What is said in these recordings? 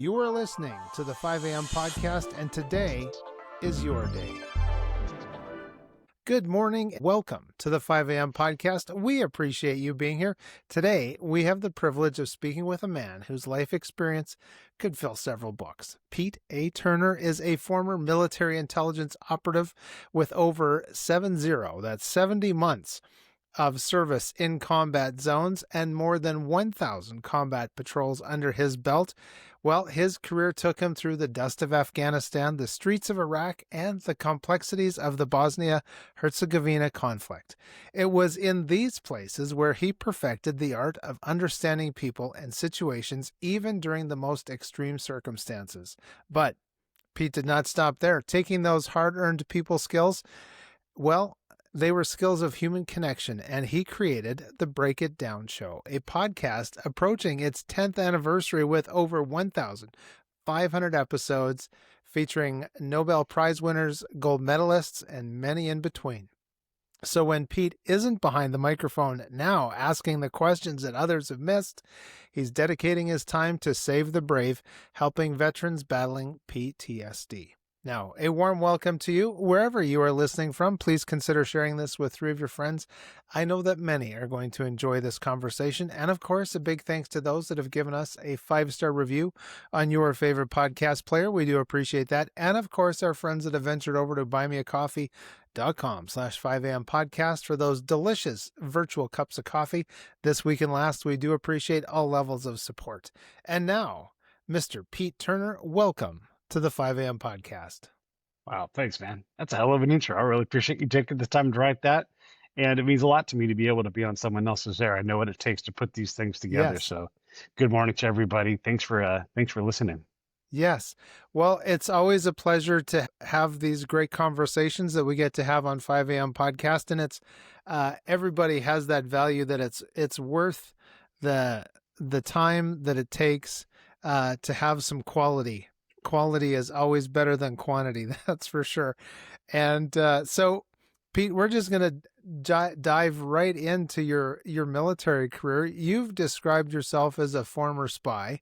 You are listening to the 5 a.m. podcast, and today is your day. Good morning. Welcome to the 5 a.m. podcast. We appreciate you being here. Today, we have the privilege of speaking with a man whose life experience could fill several books. PeteATurner is a former military intelligence operative with over 70 months of service in combat zones and more than 1,000 combat patrols under his belt. Well, his career took him through the dust of Afghanistan, the streets of Iraq, and the complexities of the Bosnia-Herzegovina conflict. It was in these places where he perfected the art of understanding people and situations, even during the most extreme circumstances. But Pete did not stop there. Taking those hard-earned people skills, well, they were skills of human connection, and he created the Break It Down Show, a podcast approaching its 10th anniversary with over 1,500 episodes featuring Nobel Prize winners, gold medalists, and many in between. So when Pete isn't behind the microphone now asking the questions that others have missed, he's dedicating his time to save the brave, helping veterans battling PTSD. Now, a warm welcome to you wherever you are listening from. Please consider sharing this with 3 of your friends. I know that many are going to enjoy this conversation. And of course, a big thanks to those that have given us a 5-star review on your favorite podcast player. We do appreciate that. And of course, our friends that have ventured over to buymeacoffee.com/5am podcast for those delicious virtual cups of coffee this week and last. We do appreciate all levels of support. And now, Mr. PeteATurner, welcome to the 5 a.m. podcast. Wow, thanks, man. That's a hell of an intro. I really appreciate you taking the time to write that. And it means a lot to me to be able to be on someone else's air. I know what it takes to put these things together. Yes. So good morning to everybody. Thanks for listening. Yes. Well, it's always a pleasure to have these great conversations that we get to have on 5 a.m. podcast. And it's everybody has that value that it's worth the time that it takes to have some quality. Quality is always better than quantity, that's for sure. And so, Pete, we're just going to dive right into your military career. You've described yourself as a former spy.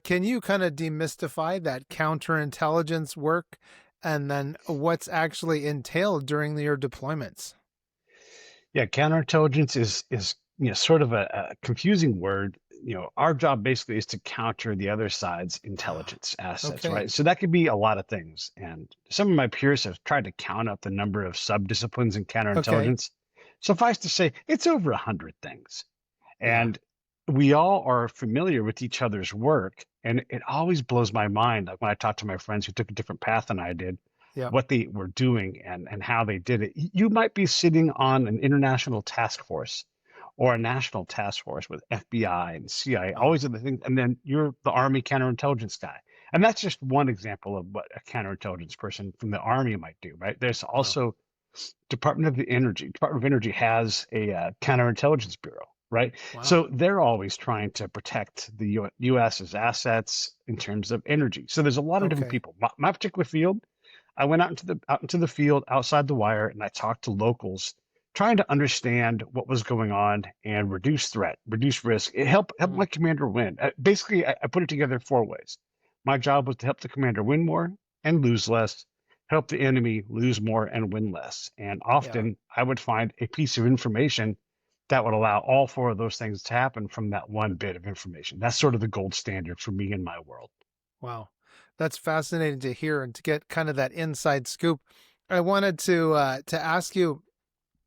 Can you kind of demystify that counterintelligence work and then what's actually entailed during your deployments? Yeah, counterintelligence is sort of a confusing word. Our job basically is to counter the other side's intelligence assets, Okay. right? So that could be a lot of things. And some of my peers have tried to count up the number of sub-disciplines in counterintelligence. Suffice to say, it's over 100 things. And we all are familiar with each other's work. And it always blows my mind, like when I talk to my friends who took a different path than I did, what they were doing and how they did it. You might be sitting on an international task force or a national task force with FBI and CIA, always other things, and then you're the Army counterintelligence guy. And that's just one example of what a counterintelligence person from the Army might do, right? There's also Department of Energy. Department of Energy has a counterintelligence bureau, right? Wow. So they're always trying to protect the U.S.'s assets in terms of energy. So there's a lot of different people. My particular field, I went out into the field outside the wire, and I talked to locals, trying to understand what was going on and reduce threat, reduce risk. It helped my commander win. Basically, I put it together 4 ways. My job was to help the commander win more and lose less, help the enemy lose more and win less. And often I would find a piece of information that would allow all 4 of those things to happen from that one bit of information. That's sort of the gold standard for me in my world. Wow. That's fascinating to hear and to get kind of that inside scoop. I wanted to ask you,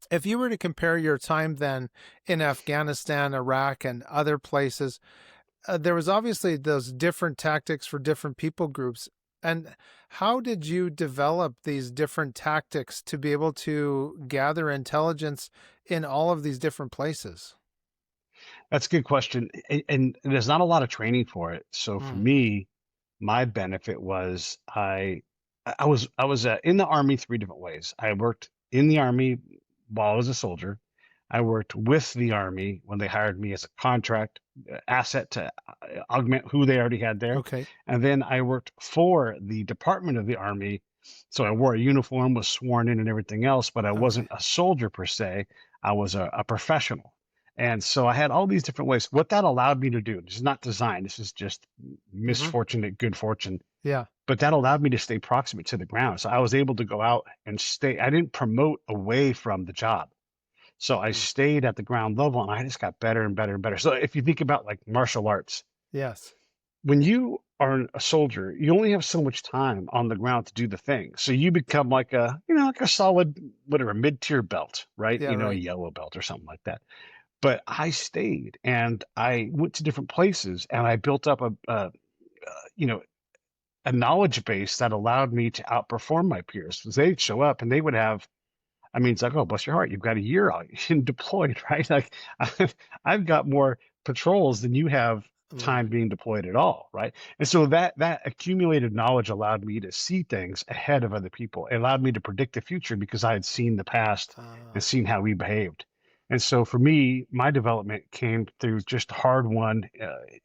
if you were to compare your time then in Afghanistan, Iraq, and other places, there was obviously those different tactics for different people groups. And how did you develop these different tactics to be able to gather intelligence in all of these different places? That's a good question. And there's not a lot of training for it. So for me, my benefit was I was in the Army 3 different ways. I worked in the Army while I was a soldier. I worked with the Army when they hired me as a contract asset to augment who they already had there. Okay. And then I worked for the Department of the Army. So I wore a uniform, was sworn in and everything else, but I wasn't a soldier per se. I was a professional. And so I had all these different ways. What that allowed me to do, this is not design, this is just Hmm. misfortunate, good fortune. Yeah. But that allowed me to stay proximate to the ground. So I was able to go out and stay. I didn't promote away from the job. So I Mm. stayed at the ground level and I just got better and better and better. So if you think about like martial arts, Yes. when you are a soldier, you only have so much time on the ground to do the thing. So you become like a, like a solid, whatever, mid-tier belt, right? Yeah. A Right. yellow belt or something like that. But I stayed and I went to different places and I built up you know, a knowledge base that allowed me to outperform my peers. Because they'd show up and they would have, I mean, it's like, oh, bless your heart, you've got a year out and deployed, right? Like I've got more patrols than you have Mm. time being deployed at all, right? And so that accumulated knowledge allowed me to see things ahead of other people. It allowed me to predict the future because I had seen the past and Ah. seen how we behaved. And so for me, my development came through just hard-won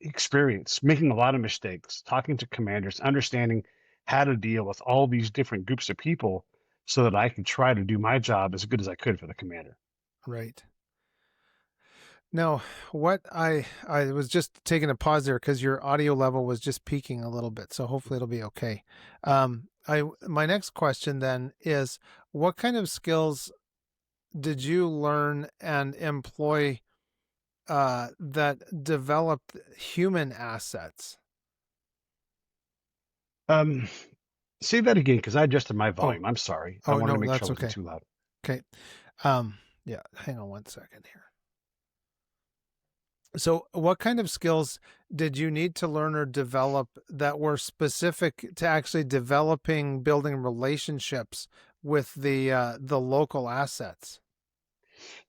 experience, making a lot of mistakes, talking to commanders, understanding how to deal with all these different groups of people so that I could try to do my job as good as I could for the commander. Right. Now, what I was just taking a pause there because your audio level was just peaking a little bit, so hopefully it'll be okay. I My next question then is, what kind of skills did you learn and employ that developed human assets? Um, Say that again because I adjusted my Oh, volume. I'm sorry. I oh wanted to no, make sure that's I wasn't okay. too loud. Okay. Yeah, hang on one second here. So, what kind of skills did you need to learn or develop that were specific to actually developing, building relationships with the local assets?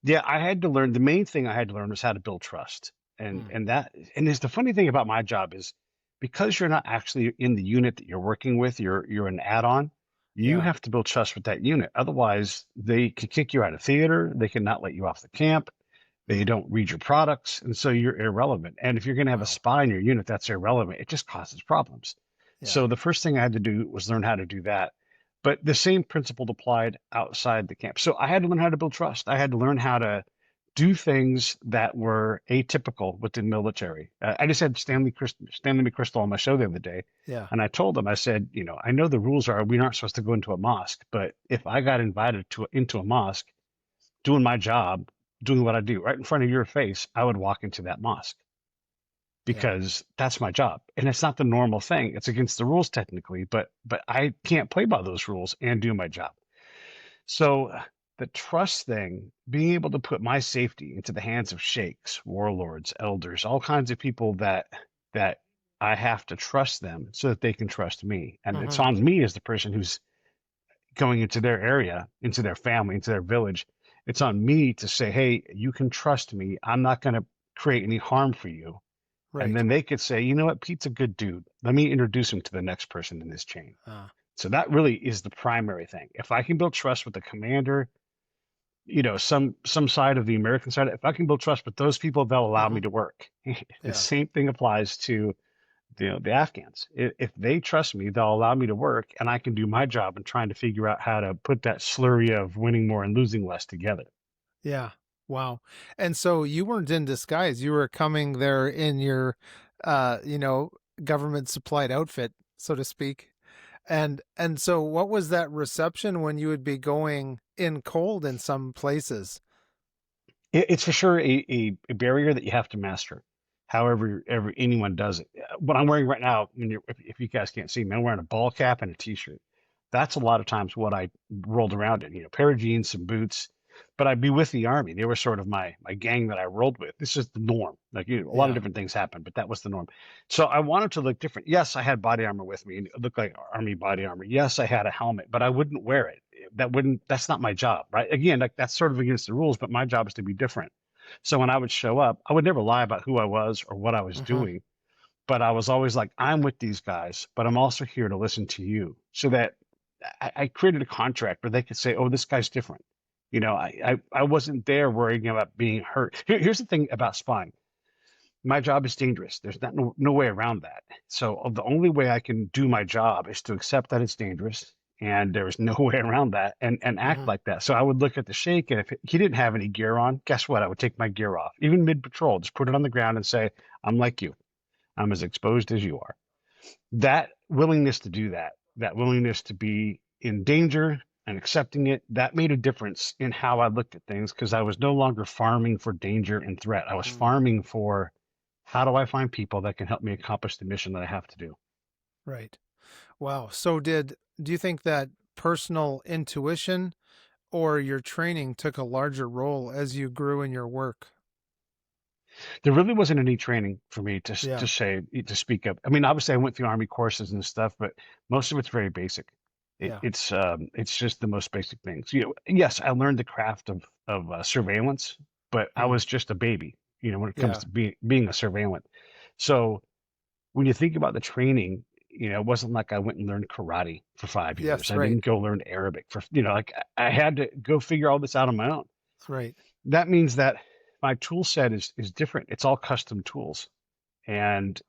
Yeah, I had to learn. The main thing I had to learn was how to build trust. Mm. And is the funny thing about my job is because you're not actually in the unit that you're working with, you're an add-on. You Yeah. have to build trust with that unit. Otherwise, they could kick you out of theater. They can not let you off the camp. They Mm. don't read your products, and so you're irrelevant. And if you're going to have a Wow. spy in your unit that's irrelevant, it just causes problems. Yeah. So the first thing I had to do was learn how to do that. But the same principle applied outside the camp. So I had to learn how to build trust. I had to learn how to do things that were atypical within military. I just had Stanley McChrystal on my show the other day, Yeah. and I told him, I said, I know the rules are we aren't supposed to go into a mosque, but if I got invited into a mosque, doing my job, doing what I do right in front of your face, I would walk into that mosque Yeah. because that's my job. And it's not the normal thing. It's against the rules technically, but I can't play by those rules and do my job. So the trust thing, being able to put my safety into the hands of sheikhs, warlords, elders, all kinds of people that I have to trust them so that they can trust me. And it's Hmm. on me as the person who's going into their area, into their family, into their village. It's on me to say, hey, you can trust me. I'm not going to create any harm for you. And Right. then they could say, you know what, Pete's a good dude. Let me introduce him to the next person in this chain. Uh, So that really is the primary thing. If I can build trust with the commander, some side of the American side, if I can build trust with those people, they'll allow hmm. me to work. The Yeah. same thing applies to the Afghans. If they trust me, they'll allow me to work, and I can do my job in trying to figure out how to put that slurry of winning more and losing less together. Yeah. Wow. And so you weren't in disguise. You were coming there in your, uh, you know, government supplied outfit, so to speak. And so what was that reception when you would be going in cold in some places? It's for sure a barrier that you have to master. However, anyone does it. What I'm wearing right now, if you guys can't see me, I'm wearing a ball cap and a t-shirt. That's a lot of times what I rolled around in. Pair of jeans, some boots. But I'd be with the army. They were sort of my gang that I rolled with. This is the norm. Like a lot of Yeah. different things happen, but that was the norm. So I wanted to look different. Yes, I had body armor with me, and it looked like army body armor. Yes, I had a helmet, but I wouldn't wear it. That's not my job, right? Again, like that's sort of against the rules, but my job is to be different. So when I would show up, I would never lie about who I was or what I was Hmm. doing, but I was always like, I'm with these guys, but I'm also here to listen to you. So that I created a contract where they could say, oh, this guy's different. I wasn't there worrying about being hurt. Here's the thing about spying. My job is dangerous. There's no way around that. So the only way I can do my job is to accept that it's dangerous and there was no way around that, and act like that. So I would look at the sheikh, and if he didn't have any gear on, guess what? I would take my gear off, even mid patrol, just put it on the ground and say, I'm like you. I'm as exposed as you are. That willingness to do that, that willingness to be in danger and accepting it, that made a difference in how I looked at things, because I was no longer farming for danger and threat. I was farming for, how do I find people that can help me accomplish the mission that I have to do? Right. Wow. So do you think that personal intuition or your training took a larger role as you grew in your work? There really wasn't any training for me Yeah. to speak of. I mean, obviously, I went through Army courses and stuff, but most of it's very basic. Yeah. It's just the most basic things. Yes, I learned the craft of surveillance, but I Mm. was just a baby, when it comes Yeah. to being a surveillant. So when you think about the training, it wasn't like I went and learned karate for 5 years. Yes. I Right. didn't go learn Arabic for, like I had to go figure all this out on my own. Right. That means that my tool set is different. It's all custom tools. And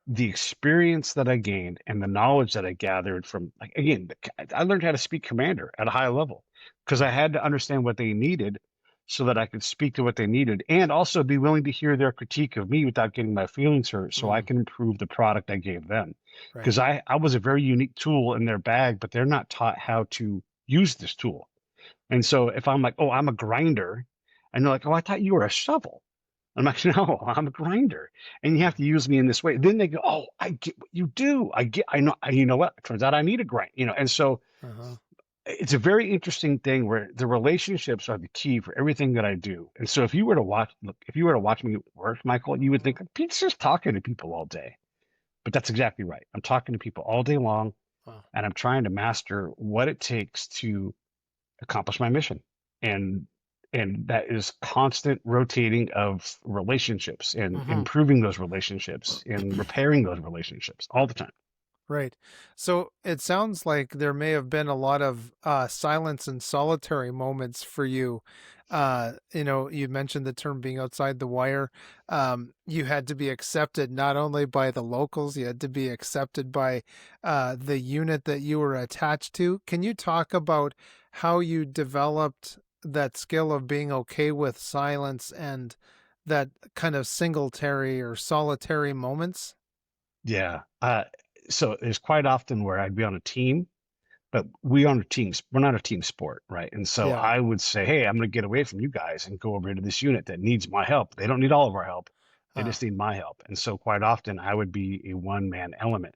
the experience that I gained and the knowledge that I gathered from, like, again, I learned how to speak commander at a high level, because I had to understand what they needed so that I could speak to what they needed, and also be willing to hear their critique of me without getting my feelings hurt, so I Mm. can improve the product I gave them. Right. Because I was a very unique tool in their bag, but they're not taught how to use this tool. And so if I'm like, oh, I'm a grinder, and they're like, oh, I thought you were a shovel. I'm like, no, I'm a grinder, and you have to use me in this way. Then they go, oh, I get what you do. I know. You know what? It turns out I need a grind. And so Uh-huh. it's a very interesting thing where the relationships are the key for everything that I do. And so if you were to watch me work, Michael, you would think Pete's just talking to people all day. But that's exactly right. I'm talking to people all day long, Wow. and I'm trying to master what it takes to accomplish my mission. And that is constant rotating of relationships and Hmm. improving those relationships and repairing those relationships all the time. Right. So it sounds like there may have been a lot of silence and solitary moments for you. You mentioned the term being outside the wire. You had to be accepted not only by the locals, you had to be accepted by the unit that you were attached to. Can you talk about how you developed that skill of being okay with silence and that kind of singletary or solitary moments? Yeah. So there's quite often where I'd be on a team, but we're not a team sport, right? And so Yeah. I would say, hey, I'm going to get away from you guys and go over to this unit that needs my help. They don't need all of our help. They Uh, just need my help. And so quite often I would be a one-man element.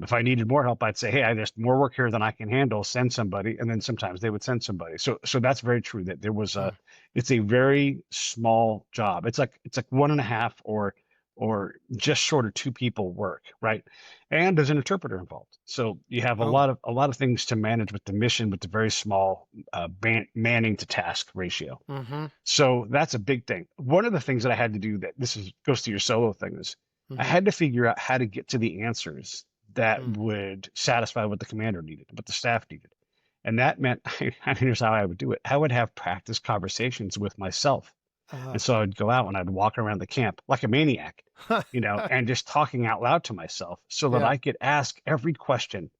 If I needed more help, I'd say, "Hey, there's more work here than I can handle. Send somebody." And then sometimes they would send somebody. So that's very true. That there was mm, it's a very small job. It's like one and a half or just short of two people work, right? And there's an interpreter involved. So you have a oh. lot of things to manage with the mission, with the very small manning to task ratio. Mm-hmm. So that's a big thing. One of the things that I had to do, that goes to your solo thing, is I Mm-hmm. had to figure out how to get to the answers that Mm. would satisfy what the commander needed, what the staff needed. And that meant, here's how I would do it. I would have practice conversations with myself. Uh, And so I'd go out and I'd walk around the camp like a maniac, and just talking out loud to myself so that yeah. I could ask every question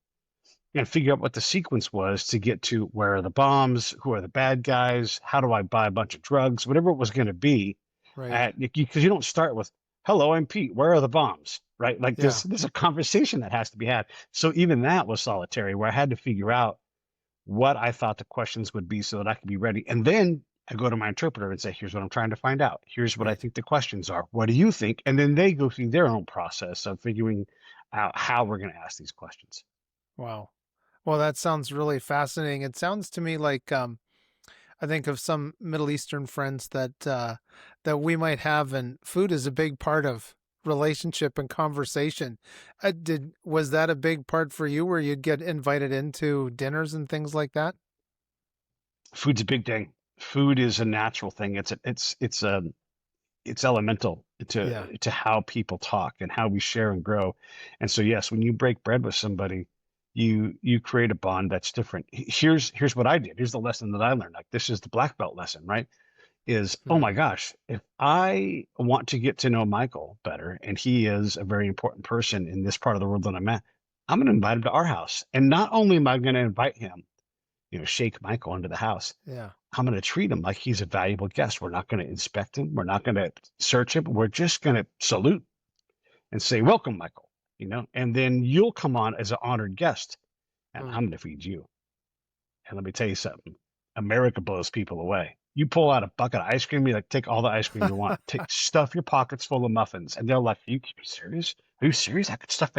and figure out what the sequence was to get to where are the bombs, who are the bad guys, how do I buy a bunch of drugs, whatever it was going to be. Right. Because you don't start with, hello, I'm Pete, where are the bombs, right? Like Yeah. there's a conversation that has to be had. So even that was solitary, where I had to figure out what I thought the questions would be so that I could be ready. And then I go to my interpreter and say, here's what I'm trying to find out. Here's what I Right. think the questions are. What do you think? And then they go through their own process of figuring out how we're going to ask these questions. Wow. Well, that sounds really fascinating. It sounds to me like I think of some Middle Eastern friends that we might have, and food is a big part of relationship and conversation. Was that a big part for you, where you'd get invited into dinners and things like that? Food's a big thing. Food is a natural thing. It's elemental Yeah. to how people talk and how we share and grow. And so yes, when you break bread with somebody, you create a bond that's different. Here's what I did. Here's the lesson that I learned. Like, this is the black belt lesson, right? Is, oh Mm. my gosh, if I want to get to know Michael better, and he is a very important person in this part of the world that I'm at, I'm going to invite him to our house. And not only am I going to invite him, shake Michael into the house, Yeah. I'm going to treat him like he's a valuable guest. We're not going to inspect him. We're not going to search him. We're just going to salute and say, welcome, Michael, and then you'll come on as an honored guest and I'm going to feed you. And let me tell you something. America blows people away. You pull out a bucket of ice cream, you like take all the ice cream you want. Stuff your pockets full of muffins. And they're like, are you serious? Are you serious? I could stuff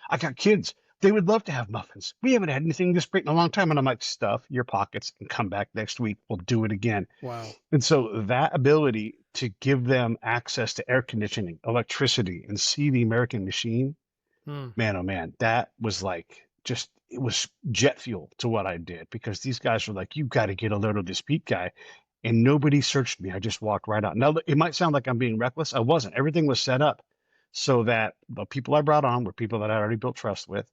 I got kids. They would love to have muffins. We haven't had anything this great in a long time. And I'm like, stuff your pockets and come back next week. We'll do it again. Wow. And so that ability to give them access to air conditioning, electricity, and see the American machine, man, oh man, that was like it was jet fuel to what I did, because these guys were like, you got to get a load of this Pete guy. And nobody searched me. I just walked right out. Now, it might sound like I'm being reckless. I wasn't. Everything was set up so that the people I brought on were people that I already built trust with.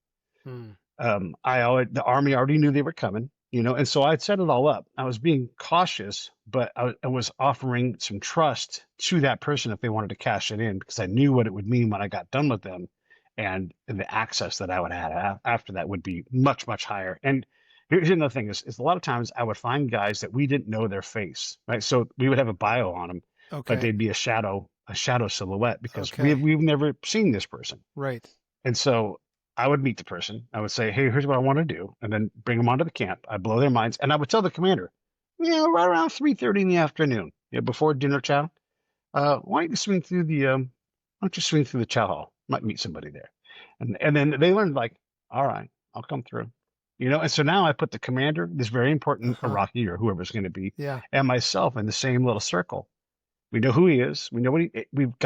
The Army already knew they were coming, and so I'd set it all up. I was being cautious, but I was offering some trust to that person if they wanted to cash it in, because I knew what it would mean when I got done with them. And the access that I would have after that would be much, much higher. And here's another thing is a lot of times I would find guys that we didn't know their face, right? So we would have a bio on them, but they'd be a shadow silhouette, because we've never seen this person. Right. And so I would meet the person. I would say, hey, here's what I want to do. And then bring them onto the camp. I blow their minds. And I would tell the commander, right around 3:30 in the afternoon, before dinner chow, why don't you swing through the chow hall? Might meet somebody there. And then they learned, like, all right, I'll come through. And so now I put the commander, this very important Iraqi or whoever's going to be, and myself in the same little circle. We know who he is. We know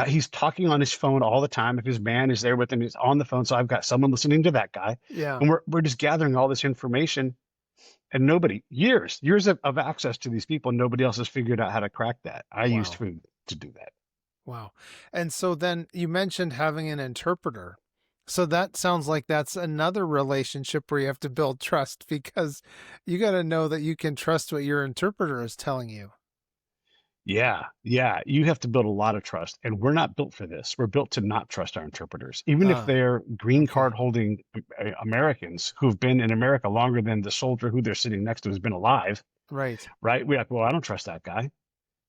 he's talking on his phone all the time. If his man is there with him, he's on the phone. So I've got someone listening to that guy. Yeah. And we're just gathering all this information, and years of access to these people. Nobody else has figured out how to crack that. I used food to do that. Wow. And so then you mentioned having an interpreter. So that sounds like that's another relationship where you have to build trust, because you got to know that you can trust what your interpreter is telling you. Yeah. You have to build a lot of trust, and we're not built for this. We're built to not trust our interpreters, even if they're green card holding Americans who've been in America longer than the soldier who they're sitting next to has been alive. Right. Right. We're like, well, I don't trust that guy.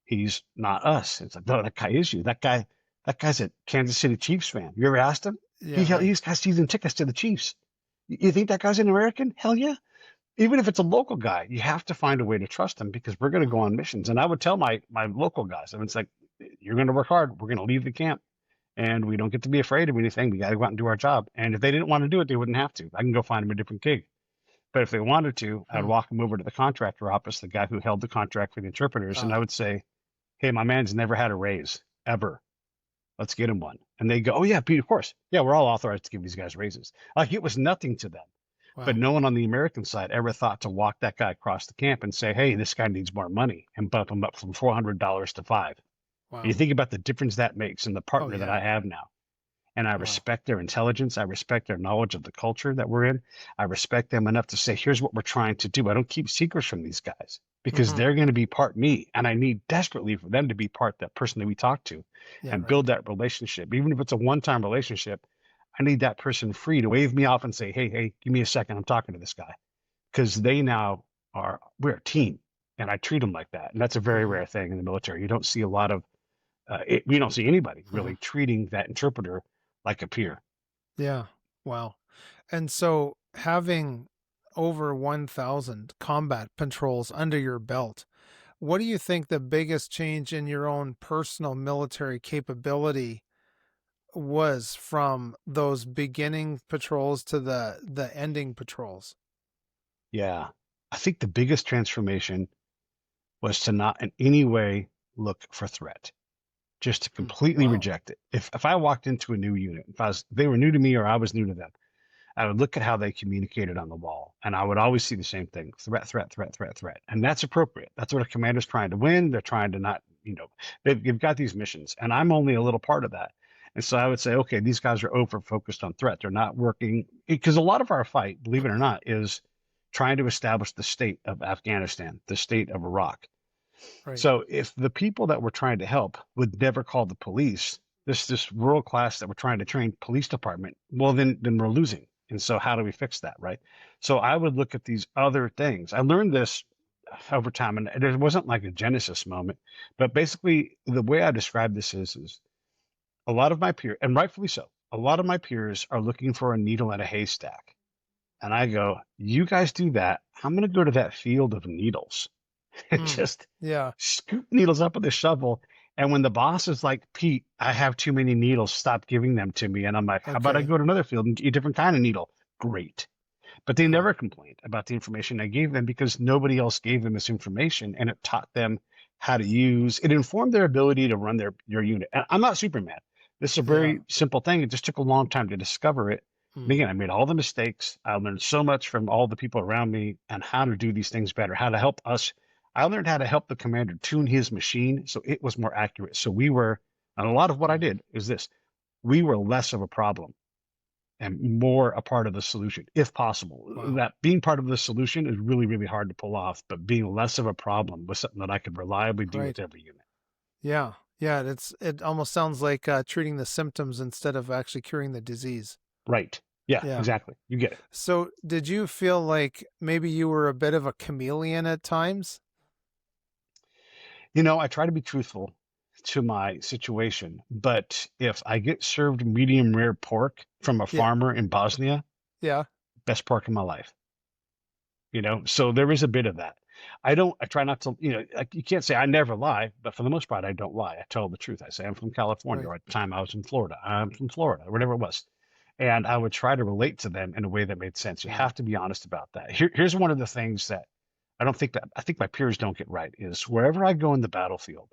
He's not us. It's like, no, that guy is you. That guy's a Kansas City Chiefs fan. You ever asked him? Yeah, He's got season tickets to the Chiefs. You think that guy's an American? Hell yeah. Even if it's a local guy, you have to find a way to trust him, because we're going to go on missions. And I would tell my local guys, it's like, you're going to work hard. We're going to leave the camp, and we don't get to be afraid of anything. We got to go out and do our job. And if they didn't want to do it, they wouldn't have to. I can go find them a different gig. But if they wanted to, I'd walk them over to the contractor office, the guy who held the contract for the interpreters, and I would say, hey, my man's never had a raise, ever. Let's get him one. And they go, oh, yeah, Pete, of course. Yeah, we're all authorized to give these guys raises. Like, it was nothing to them. Wow. But no one on the American side ever thought to walk that guy across the camp and say, hey, this guy needs more money, and bump him up from $400 to $500. Wow. You think about the difference that makes in the partner that I have now. And I respect their intelligence. I respect their knowledge of the culture that we're in. I respect them enough to say, here's what we're trying to do. I don't keep secrets from these guys, because they're going to be part me. And I need desperately for them to be part that person that we talk to and build that relationship. Even if it's a one-time relationship, I need that person free to wave me off and say, hey, give me a second. I'm talking to this guy. Because they now we're a team. And I treat them like that. And that's a very rare thing in the military. You don't see a lot of, we don't see anybody really treating that interpreter like a peer. Yeah. Wow. And so having over 1,000 combat patrols under your belt, what do you think the biggest change in your own personal military capability was from those beginning patrols to the ending patrols? Yeah. I think the biggest transformation was to not in any way look for threat. Just to completely reject it. If I walked into a new unit, if they were new to me or I was new to them, I would look at how they communicated on the wall, and I would always see the same thing: threat, threat, threat, threat, threat. And that's appropriate. That's what a commander's trying to win. They're trying to not, they've got these missions, and I'm only a little part of that. And so I would say, okay, these guys are over focused on threat. They're not working, because a lot of our fight, believe it or not, is trying to establish the state of Afghanistan, the state of Iraq. Right. So if the people that we're trying to help would never call the police, this world class that we're trying to train police department, well, then we're losing. And so how do we fix that, right? So I would look at these other things. I learned this over time, and it wasn't like a Genesis moment, but basically the way I describe this is a lot of my peers, and rightfully so, a lot of my peers are looking for a needle in a haystack. And I go, you guys do that. I'm going to go to that field of needles and just Yeah. scoop needles up with a shovel. And when the boss is like, Pete, I have too many needles, stop giving them to me. And I'm like, how about I Okay. go to another field and get you a different kind of needle? Great. But they never complained about the information I gave them because nobody else gave them this information, and it taught them how to use it, informed their ability to run their unit. And I'm not Superman. This is a very simple thing. It just took a long time to discover it. And again, I made all the mistakes. I learned so much from all the people around me and how to do these things better, how to help us. I learned how to help the commander tune his machine so it was more accurate. So we were, and a lot of what I did is this, we were less of a problem and more a part of the solution, if possible. Wow. That being part of the solution is really, really hard to pull off, but being less of a problem was something that I could reliably do with every unit. Yeah. Yeah. It almost sounds like treating the symptoms instead of actually curing the disease. Right. Yeah, exactly. You get it. So did you feel like maybe you were a bit of a chameleon at times? You know, I try to be truthful to my situation, but if I get served medium rare pork from a farmer in Bosnia, best pork in my life. You know, so there is a bit of that. I try not to, you can't say I never lie, but for the most part, I don't lie. I tell the truth. I say I'm from California, or at the time I was in Florida. I'm from Florida, or whatever it was. And I would try to relate to them in a way that made sense. You have to be honest about that. Here's one of the things that I think my peers don't get right is wherever I go in the battlefield,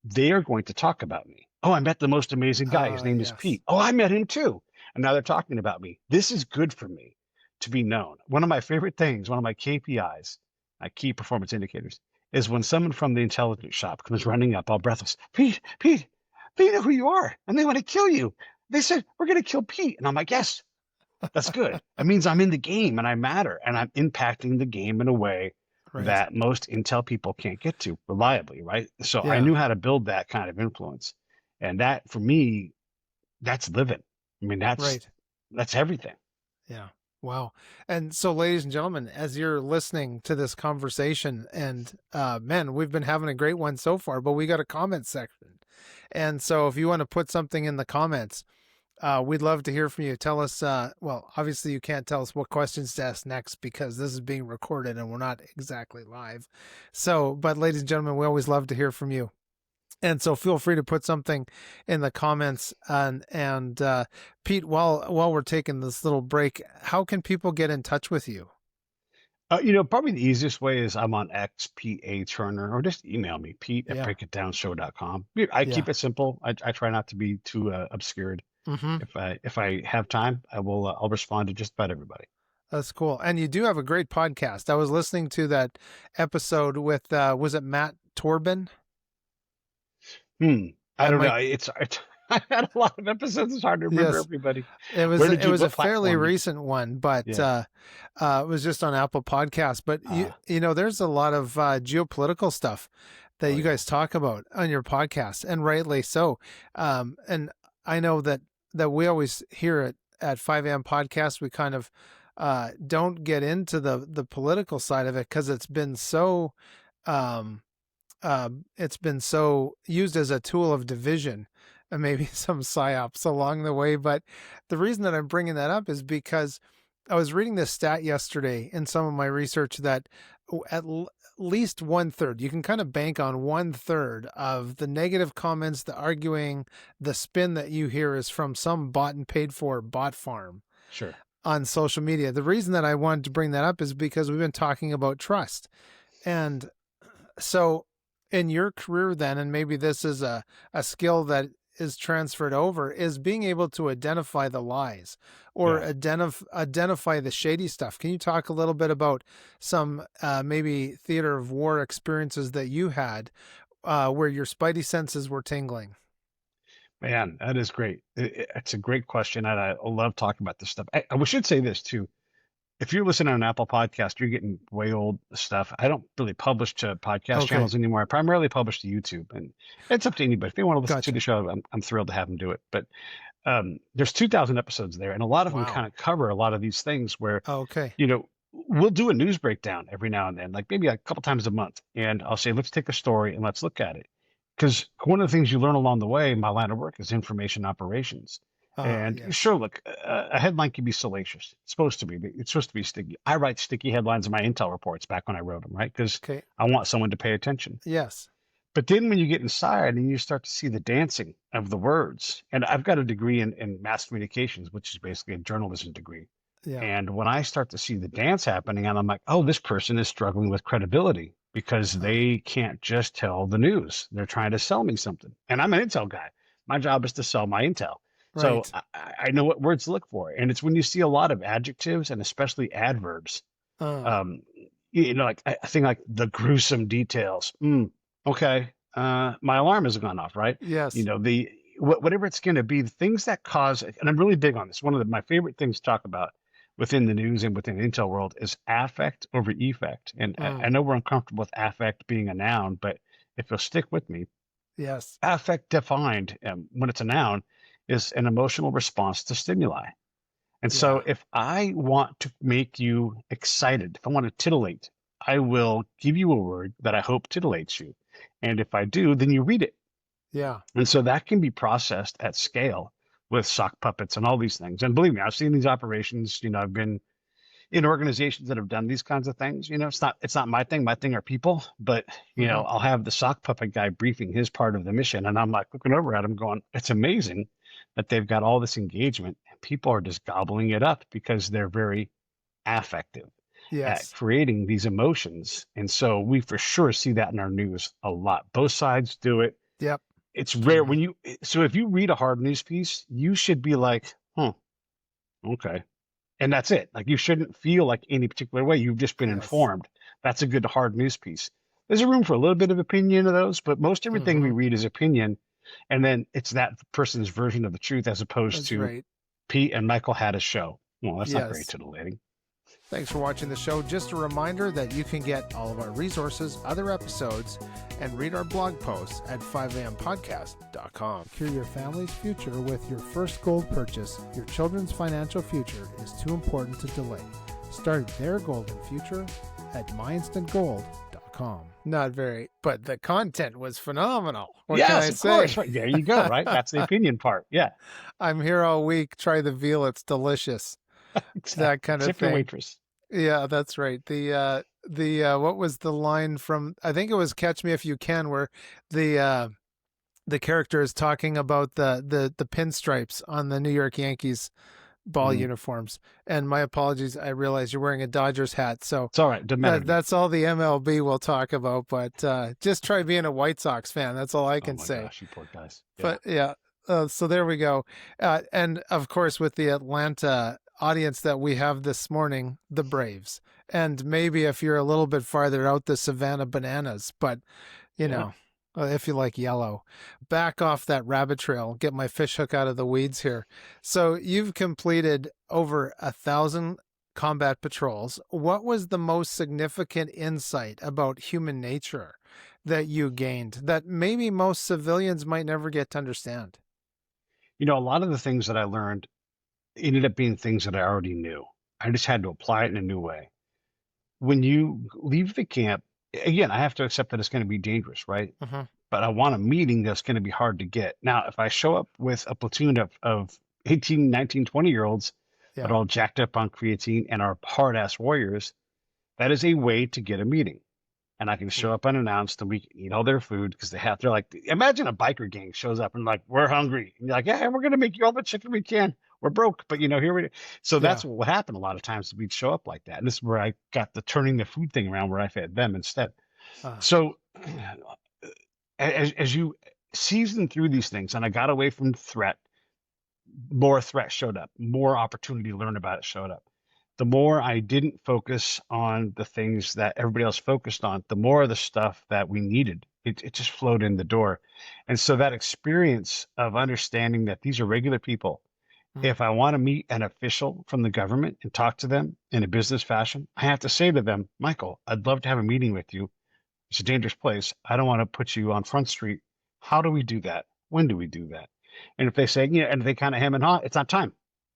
they are going to talk about me. Oh, I met the most amazing guy. His name is Pete. Oh, I met him too. And now they're talking about me. This is good for me to be known. One of my favorite things, one of my KPIs, my key performance indicators, is when someone from the intelligence shop comes running up all breathless. Pete, they know who you are and they want to kill you. They said, we're going to kill Pete. And I'm like, yes, that's good. That means I'm in the game and I matter and I'm impacting the game in a way that most intel people can't get to reliably, right? So I knew how to build that kind of influence. And that, for me, that's living. I mean, that's everything. Yeah. Wow. And so, ladies and gentlemen, as you're listening to this conversation, and man, we've been having a great one so far, but we got a comment section. And so if you want to put something in the comments, we'd love to hear from you. Tell us, well, obviously you can't tell us what questions to ask next because this is being recorded and we're not exactly live. So, but ladies and gentlemen, we always love to hear from you. And so feel free to put something in the comments. And Pete, while we're taking this little break, how can people get in touch with you? Probably the easiest way is I'm on X, PeteATurner, or just email me, Pete@breakitdownshow.com. I keep it simple. I try not to be too obscured. If I have time, I'll respond to just about everybody. That's cool. And you do have a great podcast. I was listening to that episode with was it Matt Torben? I don't know. I had a lot of episodes. It's hard to remember everybody. It was a fairly recent one, but it was just on Apple Podcasts. But there's a lot of geopolitical stuff that you guys talk about on your podcast, and rightly so. And I know that we always hear at 5 a.m. podcast, we kind of don't get into the political side of it because it's been so used as a tool of division and maybe some psyops along the way. But the reason that I'm bringing that up is because I was reading this stat yesterday in some of my research that at least 1/3, you can kind of bank on 1/3 of the negative comments, the arguing, the spin that you hear is from some bought and paid for bot farm. Sure. On social media. The reason that I wanted to bring that up is because we've been talking about trust. And so in your career then, and maybe this is a skill that is transferred over, is being able to identify the lies or identify the shady stuff. Can you talk a little bit about some maybe theater of war experiences that you had where your spidey senses were tingling? Man, that is great. It's a great question. And I love talking about this stuff. I should say this too. If you're listening on an Apple podcast, you're getting way old stuff. I don't really publish to podcast channels anymore. I primarily publish to YouTube, and it's up to anybody. If they want to listen to the show, I'm thrilled to have them do it. But there's 2,000 episodes there, and a lot of them Wow. kind of cover a lot of these things where, Okay. we'll do a news breakdown every now and then, like maybe a couple times a month. And I'll say, let's take a story and let's look at it. Because one of the things you learn along the way in my line of work is information operations. And Yes. sure, look, a headline can be salacious. It's supposed to be. It's supposed to be sticky. I write sticky headlines in my intel reports back when I wrote them, right? Because Okay. I want someone to pay attention. Yes. But then when you get inside and you start to see the dancing of the words, and I've got a degree in mass communications, which is basically a journalism degree. Yeah. And when I start to see the dance happening, and I'm like, oh, this person is struggling with credibility because they can't just tell the news. They're trying to sell me something. And I'm an intel guy. My job is to sell my intel. So Right. I know what words to look for. And it's when you see a lot of adjectives and especially adverbs, um, like I think like the gruesome details. Okay. My alarm has gone off, right? Yes. The whatever it's going to be, the things that cause, and I'm really big on this. One of my favorite things to talk about within the news and within the intel world is affect over effect. And I know we're uncomfortable with affect being a noun, but if you'll stick with me, Yes. affect defined when it's a noun is an emotional response to stimuli. And so if I want to make you excited, if I want to titillate, I will give you a word that I hope titillates you. And if I do, then you read it. Yeah. And so that can be processed at scale with sock puppets and all these things. And believe me, I've seen these operations. I've been in organizations that have done these kinds of things. It's not my thing. My thing are people. But I'll have the sock puppet guy briefing his part of the mission, and I'm like looking over at him, going, "It's amazing that they've got all this engagement, and people are just gobbling it up because they're very affective at Yes. creating these emotions." And so we for sure see that in our news a lot. Both sides do it. Yep. It's rare so if you read a hard news piece, you should be like, okay. And that's it. Like you shouldn't feel like any particular way. You've just been Yes. informed. That's a good hard news piece. There's a room for a little bit of opinion of those, but most everything we read is opinion. And then it's that person's version of the truth as opposed That's to right. Pete and Michael had a show. Well, that's not very Yes. titillating. Thanks for watching the show. Just a reminder that you can get all of our resources, other episodes, and read our blog posts at 5ampodcast.com. Secure your family's future with your first gold purchase. Your children's financial future is too important to delay. Start their golden future at myinstantgold.com. Not very, but the content was phenomenal. What can I say? Course. Right. There you go, right? That's the opinion part. Yeah. I'm here all week. Try the veal. It's delicious. Exactly. That kind of Tip thing. your waitress. Yeah, that's right. The what was the line from, I think it was Catch Me If You Can, where the character is talking about the pinstripes on the New York Yankees ball uniforms. And my apologies, I realize you're wearing a Dodgers hat, so It's all right. that's all the MLB we'll talk about. But just try being a White Sox fan. That's all I can say. Gosh, you poor guys. Yeah. But yeah, so there we go. And of course, with the Atlanta audience that we have this morning, the Braves, and maybe if you're a little bit farther out, the Savannah Bananas, but if you like yellow. Back off that rabbit trail, get my fish hook out of the weeds here. So you've completed over 1,000 combat patrols. What was the most significant insight about human nature that you gained that maybe most civilians might never get to understand? A lot of the things that I learned ended up being things that I already knew. I just had to apply it in a new way. When you leave the camp, again, I have to accept that it's going to be dangerous, right? But I want a meeting that's going to be hard to get. Now, if I show up with a platoon of 18, 19, 20-year-olds that are all jacked up on creatine and are hard-ass warriors, that is a way to get a meeting. And I can show up unannounced and we can eat all their food because they're like, imagine a biker gang shows up and like, we're hungry. And you're like, yeah, we're going to make you all the chicken we can. We're broke, but here we. So that's what happened a lot of times. We'd show up like that, and this is where I got the turning the food thing around, where I fed them instead. So as you season through these things, and I got away from threat, more threat showed up, more opportunity to learn about it showed up. The more I didn't focus on the things that everybody else focused on, the more of the stuff that we needed, it just flowed in the door. And so that experience of understanding that these are regular people. If I want to meet an official from the government and talk to them in a business fashion, I have to say to them, Michael, I'd love to have a meeting with you. It's a dangerous place. I don't want to put you on Front Street. How do we do that? When do we do that? And if they say, and they kind of hem and haw, it's not time.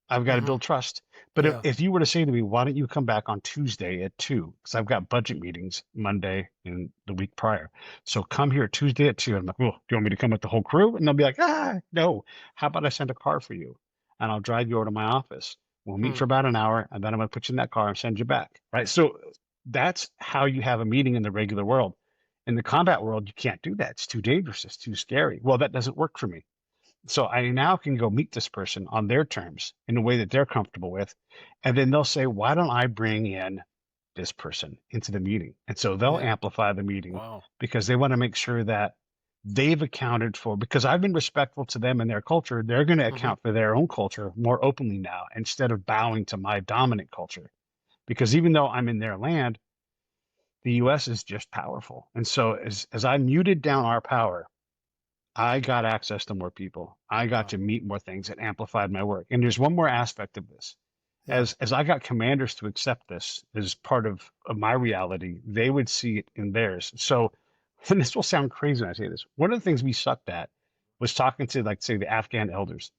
I've got to build trust. But Yeah. if you were to say to me, why don't you come back on Tuesday at 2? Because I've got budget meetings Monday and the week prior. So come here Tuesday at 2. I'm like, oh, do you want me to come with the whole crew? And they'll be like, no. How about I send a car for you? And I'll drive you over to my office. We'll meet for about an hour, and then I'm going to put you in that car and send you back. Right. So that's how you have a meeting in the regular world. In the combat world, you can't do that. It's too dangerous. It's too scary. Well, that doesn't work for me. So I now can go meet this person on their terms in a way that they're comfortable with. And then they'll say, why don't I bring in this person into the meeting? And so they'll amplify the meeting because they want to make sure that they've accounted for, because I've been respectful to them and their culture. They're going to account for their own culture more openly now instead of bowing to my dominant culture. Because even though I'm in their land, the US is just powerful. And so as I muted down our power, I got access to more people. I got to meet more things that amplified my work. And there's one more aspect of this. As I got commanders to accept this as part of my reality, they would see it in theirs. So, and this will sound crazy when I say this, one of the things we sucked at was talking to, like, say, the Afghan elders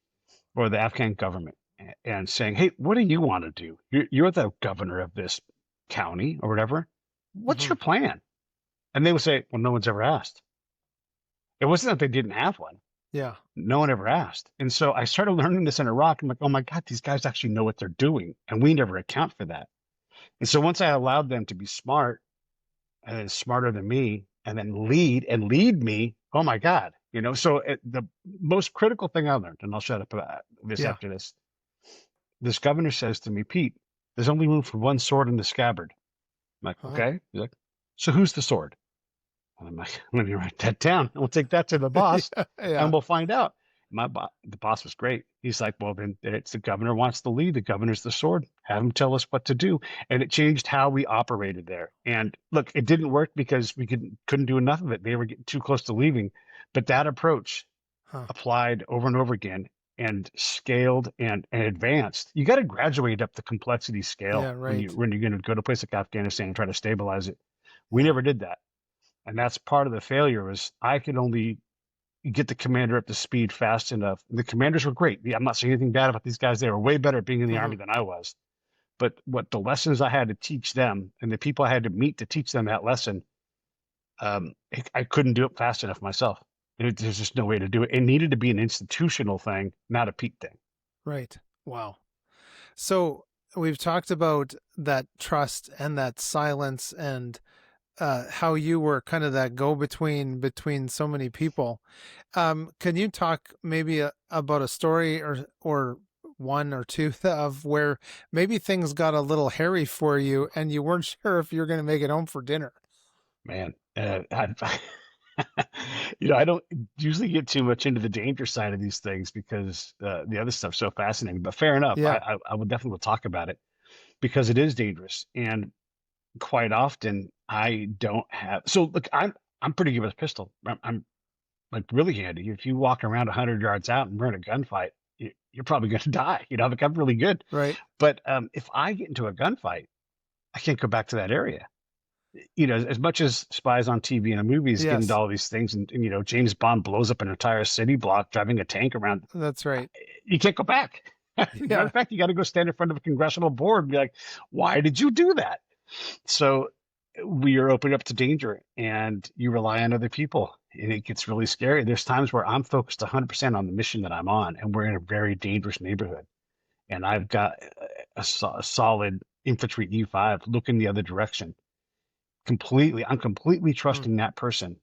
or the Afghan government and saying, hey, what do you want to do? You're the governor of this county or whatever. What's your plan? And they would say, well, no one's ever asked. It wasn't that they didn't have one. Yeah. No one ever asked. And so I started learning this in Iraq. I'm like, oh my God, these guys actually know what they're doing. And we never account for that. And so once I allowed them to be smart and then smarter than me and then lead me, oh my God, so the most critical thing I learned, and I'll shut up about this after this governor says to me, Pete, there's only room for one sword in the scabbard. I'm like, okay. He's like, so who's the sword? And I'm like, let me write that down. We'll take that to the boss and we'll find out. The boss was great. He's like, well, then it's the governor wants the lead. The governor's the sword. Have him tell us what to do. And it changed how we operated there. And look, it didn't work because we couldn't do enough of it. They were getting too close to leaving. But that approach applied over and over again and scaled and advanced. You got to graduate up the complexity scale when you're going to go to a place like Afghanistan and try to stabilize it. We never did that. And that's part of the failure was I could only get the commander up to speed fast enough. The commanders were great. I'm not saying anything bad about these guys. They were way better at being in the Army than I was. But what the lessons I had to teach them and the people I had to meet to teach them that lesson, I couldn't do it fast enough myself. There's just no way to do it. It needed to be an institutional thing, not a Pete thing. Right. Wow. So we've talked about that trust and that silence and how you were kind of that between so many people. Can you talk maybe about a story or one or two of where maybe things got a little hairy for you and you weren't sure if you're going to make it home for dinner? Man, I don't usually get too much into the danger side of these things because the other stuff's so fascinating. But fair enough, I would definitely talk about it because it is dangerous. And quite often I don't have. So look, I'm pretty good with a pistol. I'm like really handy. If you walk around 100 yards out and we're in a gunfight, you're probably going to die. Like I'm really good. Right. But if I get into a gunfight, I can't go back to that area. As much as spies on TV and movies get into all these things, and James Bond blows up an entire city block driving a tank around. That's right. You can't go back. Matter of fact, you got to go stand in front of a congressional board and be like, "Why did you do that?" So we are open up to danger, and you rely on other people, and it gets really scary. There's times where I'm focused 100% on the mission that I'm on, and we're in a very dangerous neighborhood, and I've got a solid infantry E5 looking the other direction. I'm completely trusting that person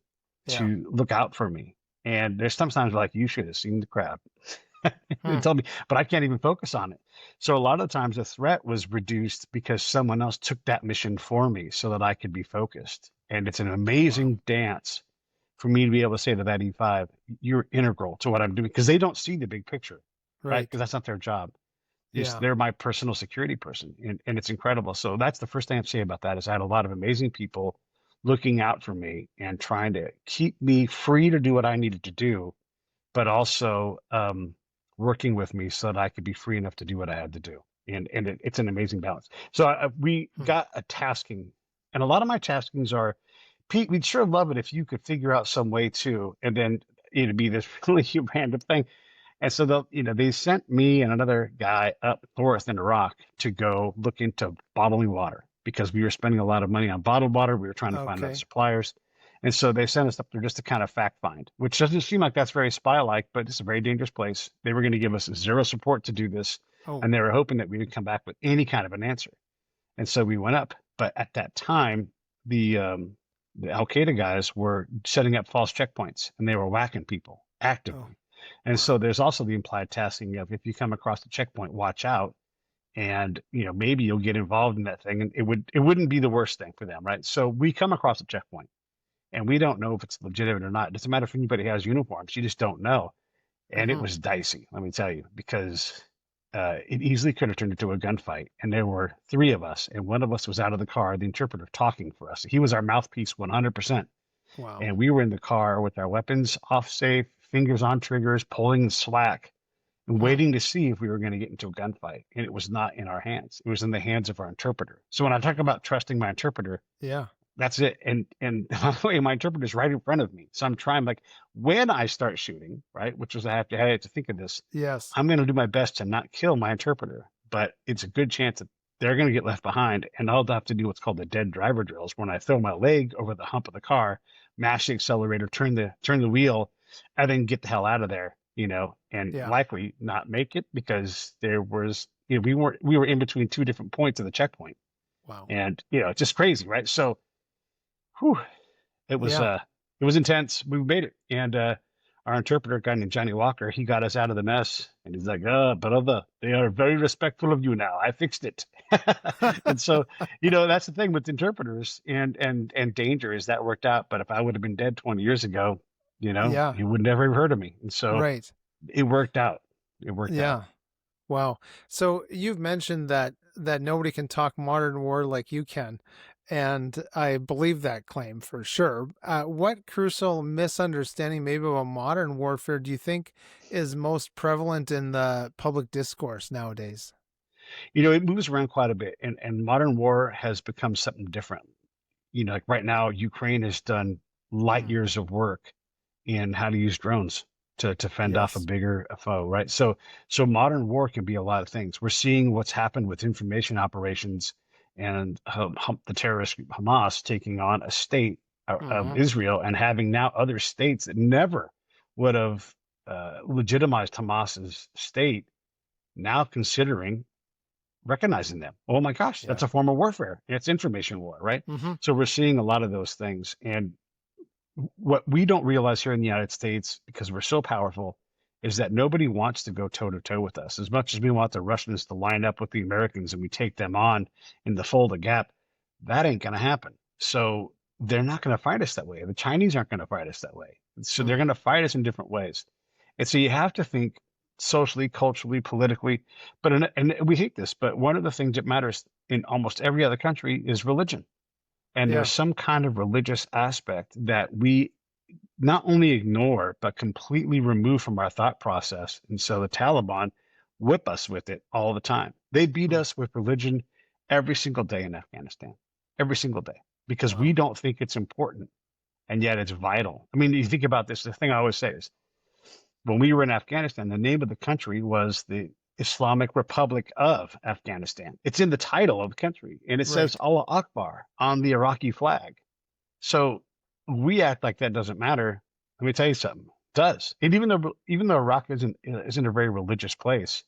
to look out for me. And there's sometimes like, you should have seen the crowd. They told me, but I can't even focus on it. So a lot of times the threat was reduced because someone else took that mission for me so that I could be focused. And it's an amazing dance for me to be able to say to that E5, you're integral to what I'm doing, because they don't see the big picture, right? Because that's not their job. They're my personal security person, and it's incredible. So that's the first thing I'd say about that is I had a lot of amazing people looking out for me and trying to keep me free to do what I needed to do, but also working with me so that I could be free enough to do what I had to do. And it's an amazing balance. So we got a tasking, and a lot of my taskings are, Pete, we'd sure love it if you could figure out some way to, and then it'd be this really random thing. And so they sent me and another guy up north in Iraq to go look into bottling water because we were spending a lot of money on bottled water. We were trying to find out Okay. suppliers. And so they sent us up there just to kind of fact find, which doesn't seem like that's very spy-like, but it's a very dangerous place. They were going to give us zero support to do this, Oh, and they were hoping that we would come back with any kind of an answer. And so we went up. But at that time, the Al Qaeda guys were setting up false checkpoints, and they were whacking people oh, actively. And wow. so there's also the implied tasking of if you come across the checkpoint, watch out, and maybe you'll get involved in that thing, and it wouldn't be the worst thing for them, right? So we come across a checkpoint, and we don't know if it's legitimate or not. It doesn't matter if anybody has uniforms; you just don't know. And it Mm-hmm. was dicey, let me tell you, because it easily could have turned into a gunfight. And there were three of us, and one of us was out of the car, the interpreter talking for us. He was our mouthpiece 100%. Wow. And we were in the car with our weapons off safe, fingers on triggers, pulling the slack, and Hmm. waiting to see if we were going to get into a gunfight. And it was not in our hands. It was in the hands of our interpreter. So when I talk about trusting my interpreter, Yeah. that's it. And by the way, my interpreter is right in front of me. So I'm trying, like, when I start shooting, right, which was I had to think of this. Yes. I'm going to do my best to not kill my interpreter, but it's a good chance that they're going to get left behind, and I'll have to do what's called the dead driver drills, when I throw my leg over the hump of the car, mash the accelerator, turn the wheel, and then get the hell out of there, and Yeah. likely not make it because there was, we were in between two different points of the checkpoint, Wow. and it's just crazy, right? So, whew, it was Yeah. it was intense. We made it, and our interpreter, a guy named Johnny Walker, he got us out of the mess, and he's like, brother, they are very respectful of you now. I fixed it." And so, that's the thing with interpreters and danger, is that worked out. But if I would have been dead 20 years ago, Yeah. you would never have heard of me. And so Right. it worked out. It worked out. Yeah. Wow. So you've mentioned that nobody can talk modern war like you can, and I believe that claim for sure. What crucial misunderstanding, maybe about modern warfare, do you think is most prevalent in the public discourse nowadays? It moves around quite a bit, and modern war has become something different. Like right now, Ukraine has done light Mm. years of work in how to use drones to fend off a Yes. bigger foe, right? So modern war can be a lot of things. We're seeing what's happened with information operations and the terrorist group Hamas taking on a state of Hmm. Israel, and having now other states that never would have legitimized Hamas's state now considering recognizing them. Oh my gosh, that's Yeah. a form of warfare. It's information war, right? Hmm. So we're seeing a lot of those things. And what we don't realize here in the United States, because we're so powerful, is that nobody wants to go toe to toe with us. As much as we want the Russians to line up with the Americans and we take them on in the Fulda Gap, that ain't going to happen. So they're not going to fight us that way. The Chinese aren't going to fight us that way. So they're Mm. going to fight us in different ways. And so you have to think socially, culturally, politically. And we hate this, but one of the things that matters in almost every other country is religion. And Yeah. there's some kind of religious aspect that we not only ignore, but completely remove from our thought process. And so the Taliban whip us with it all the time. They beat Mm. us with religion every single day in Afghanistan, every single day, because we Wow. don't think it's important. And yet it's vital. I mean, you think about this, the thing I always say is, when we were in Afghanistan, the name of the country was the Islamic Republic of Afghanistan. It's in the title of the country, and it says Right. Allah Akbar on the Iraqi flag. So we act like that doesn't matter. Let me tell you something. It does. And even though Iraq isn't a very religious place,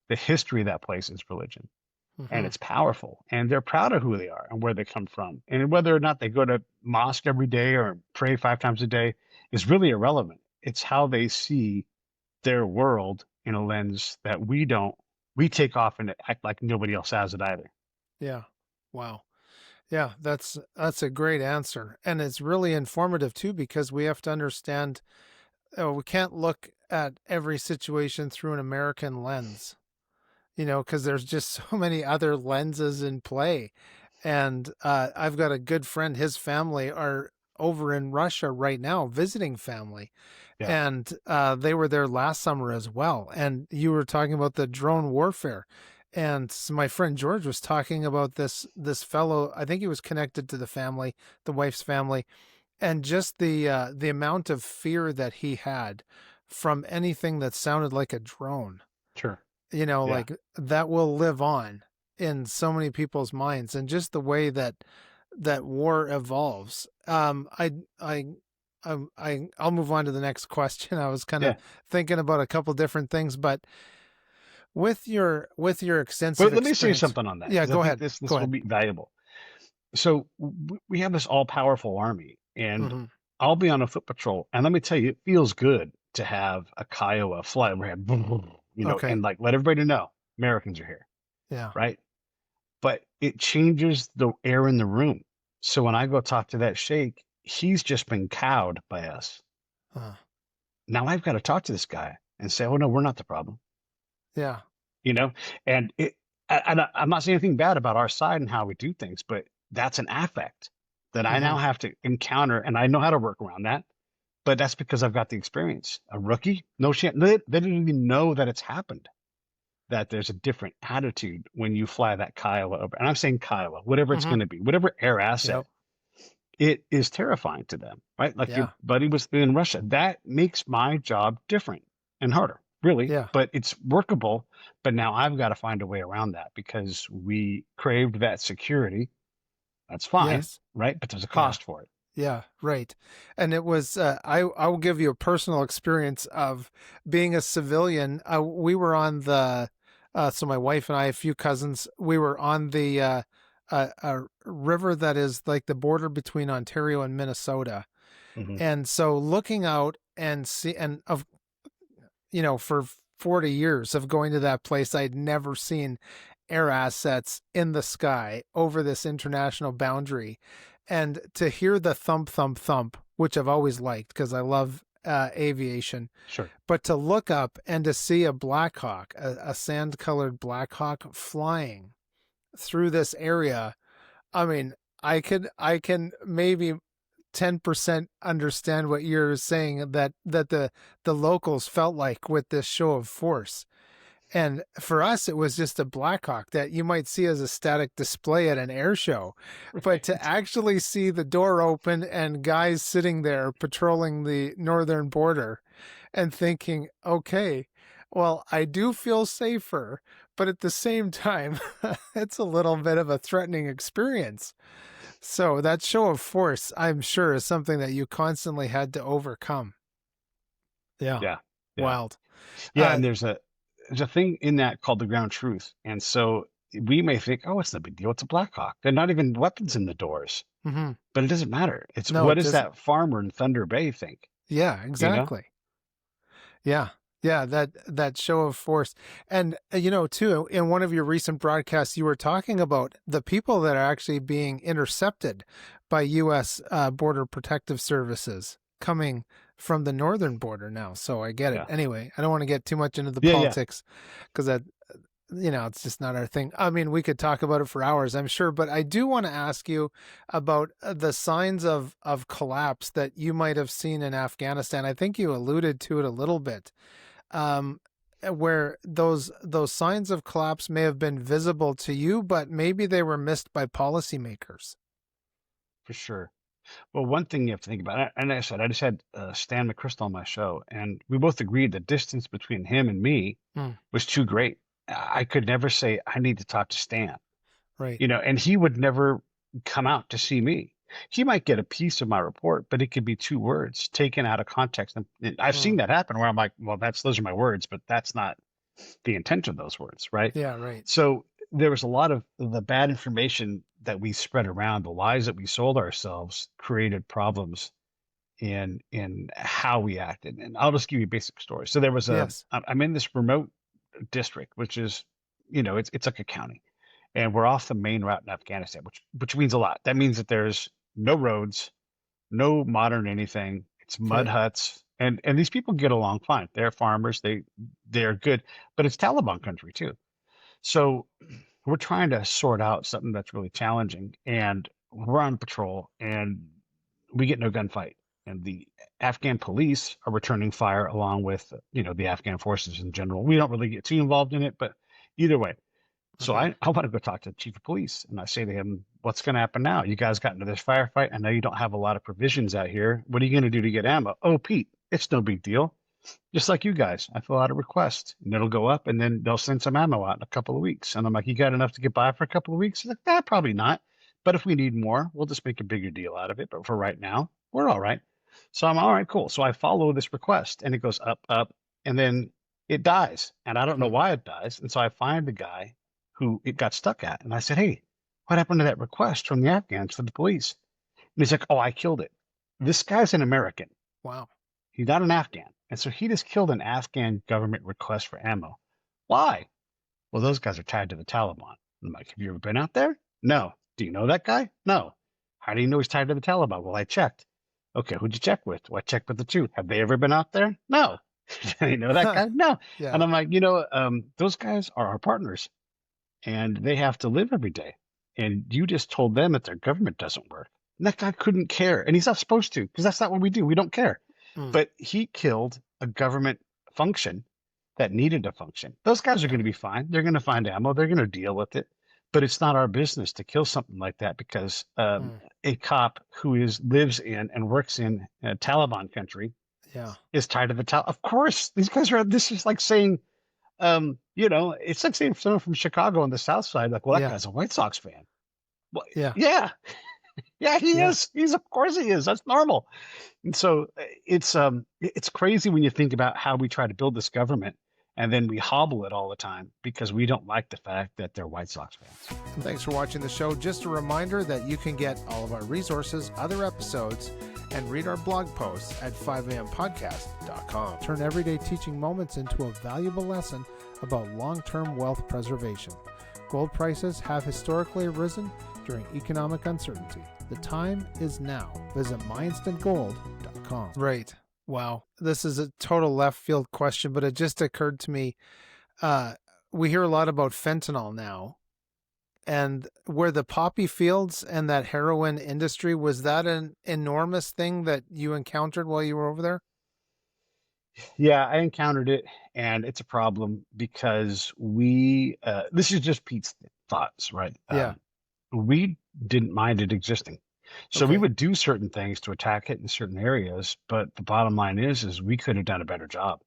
the history of that place is religion, and Hmm. it's powerful. And they're proud of who they are and where they come from. And whether or not they go to mosque every day or pray 5 times a day is really irrelevant. It's how they see their world in a lens that we don't. We take off and act like nobody else has it either. Yeah. Wow. Yeah, that's a great answer, and it's really informative too, because we have to understand, we can't look at every situation through an American lens, because there's just so many other lenses in play. And I've got a good friend, his family are over in Russia right now visiting family, Yeah. and they were there last summer as well. And you were talking about the drone warfare, and so my friend George was talking about this fellow. I think he was connected to the family, the wife's family, and just the amount of fear that he had from anything that sounded like a drone. Sure. Yeah. Like that will live on in so many people's minds, and just the way that war evolves. I'll move on to the next question. I was kind of Yeah. thinking about a couple different things, but with your extensive But let me say experience. something on that, Yeah, because I go think ahead. this Go will ahead. be valuable. So we have this all-powerful army, and Hmm. I'll be on a foot patrol, and let me tell you, it feels good to have a Kiowa fly overhead, Okay. and like let everybody know Americans are here, Yeah. right? But it changes the air in the room. So when I go talk to that sheikh, he's just been cowed by us. Uh, Now I've got to talk to this guy and say, oh no, we're not the problem, yeah. you know? And I'm not saying anything bad about our side and how we do things, but that's an affect that I Hmm. now have to encounter, and I know how to work around that. But that's because I've got the experience. A rookie, no chance. They didn't even know that it's happened. That there's a different attitude when you fly that Kiowa over. And I'm saying Kiowa, whatever it's Hmm. going to be, whatever air asset, Yep. it is terrifying to them, right? Like your Yeah. buddy was in Russia. That makes my job different and harder, really, Yeah. but it's workable. But now I've got to find a way around that because we craved that security. That's fine, Yes. right? But there's a Yeah. cost for it. Yeah, right. And it was I will give you a personal experience of being a civilian. We were on the so my wife and I, a few cousins, we were on the a river that is like the border between Ontario and Minnesota. Hmm. And so looking out and for 40 years of going to that place, I'd never seen air assets in the sky over this international boundary. And to hear the thump, thump, thump, which I've always liked because I love aviation, Sure. but to look up and to see a Black Hawk, a sand colored Black Hawk flying through this area, I mean, I can maybe 10% understand what you're saying that the locals felt like with this show of force. And for us, it was just a Blackhawk that you might see as a static display at an air show. But to Right. actually see the door open and guys sitting there patrolling the northern border and thinking, okay, well, I do feel safer, but at the same time, it's a little bit of a threatening experience. So that show of force, I'm sure, is something that you constantly had to overcome. Yeah. Yeah. Yeah. Wild. Yeah. Uh, And there's a thing in that called the ground truth. And so we may think, oh, it's no big deal. It's a Black Hawk. They're not even weapons in the doors, mhm. but it doesn't matter. It's No, what it does doesn't. that farmer in Thunder Bay think? Yeah, You know? exactly. Yeah. Yeah, that show of force. And too, in one of your recent broadcasts you were talking about the people that are actually being intercepted by US border protective services coming from the northern border now. So I get it. Yeah. Anyway, I don't want to get too much into the Yeah. Yeah. politics because that it's just not our thing. I mean, we could talk about it for hours, I'm sure, but I do want to ask you about the signs of collapse that you might have seen in Afghanistan. I think you alluded to it a little bit, um, where those signs of collapse may have been visible to you, but maybe they were missed by policymakers. For sure. Well, one thing you have to think about, and like I said, I just had Stan McChrystal on my show, and we both agreed the distance between him and me Hmm, was too great. I could never say, I need to talk to Stan, right. and he would never come out to see me. He might get a piece of my report, but it could be two words taken out of context. And I've Hmm, seen that happen where I'm like, well, those are my words, but that's not the intent of those words, right? yeah, right. So there was a lot of the bad information that we spread around, the lies that we sold ourselves created problems in how we acted. And I'll just give you a basic story. So there was Yes. I'm in this remote district, which is, it's like a county, and we're off the main route in Afghanistan, which means a lot. That means that there's no roads, no modern anything. It's mud Okay. huts, and these people get along fine. They're farmers. They're good, but it's Taliban country too. So we're trying to sort out something that's really challenging, and we're on patrol, and we get no gunfight, and the Afghan police are returning fire along with the Afghan forces in general. We don't really get too involved in it, but either way. So Okay. I want to go talk to the chief of police, and I say to him, what's going to happen now? You guys got into this firefight. I know you don't have a lot of provisions out here. What are you going to do to get ammo? Oh, Pete, it's no big deal. Just like you guys, I fill out a request and it'll go up and then they'll send some ammo out in a couple of weeks. And I'm like, you got enough to get by for a couple of weeks? Like, probably not. But if we need more, we'll just make a bigger deal out of it. But for right now, we're all right. So I'm all right, cool. So I follow this request and it goes up, up, and then it dies. And I don't know why it dies. And so I find the guy who it got stuck at. And I said, hey, what happened to that request from the Afghans for the police? And he's like, oh, I killed it. This guy's an American. Wow. He's not an Afghan. And so he just killed an Afghan government request for ammo. Why? Well, those guys are tied to the Taliban. I'm like, have you ever been out there? No. Do you know that guy? No. How do you know he's tied to the Taliban? Well, I checked. Okay, who'd you check with? Well, I checked with the two. Have they ever been out there? No. Do you know that guy? No. Yeah. And I'm like, those guys are our partners and they have to live every day. And you just told them that their government doesn't work. And that guy couldn't care. And he's not supposed to, because that's not what we do. We don't care. But he killed a government function that needed a function. Those guys are going to be fine. They're going to find ammo. They're going to deal with it. But it's not our business to kill something like that because a cop who lives in and works in Taliban country is tied to the Taliban. Of course, these guys are. This is like saying, it's like saying someone from Chicago on the South Side, like, well, that guy's a White Sox fan. Well, yeah, he is. Of course he is. That's normal. And so it's crazy when you think about how we try to build this government and then we hobble it all the time because we don't like the fact that they're White Sox fans. Thanks for watching the show. Just a reminder that you can get all of our resources, other episodes, and read our blog posts at 5ampodcast.com. Turn everyday teaching moments into a valuable lesson about long-term wealth preservation. Gold prices have historically risen during economic uncertainty. The time is now. Visit myinstantgold.com. Right. Wow. This is a total left field question, but it just occurred to me. We hear a lot about fentanyl now. And where the poppy fields and that heroin industry, was that an enormous thing that you encountered while you were over there? Yeah, I encountered it, and it's a problem because this is just Pete's thoughts, right? We didn't mind it existing. So we would do certain things to attack it in certain areas, but the bottom line is we could have done a better job.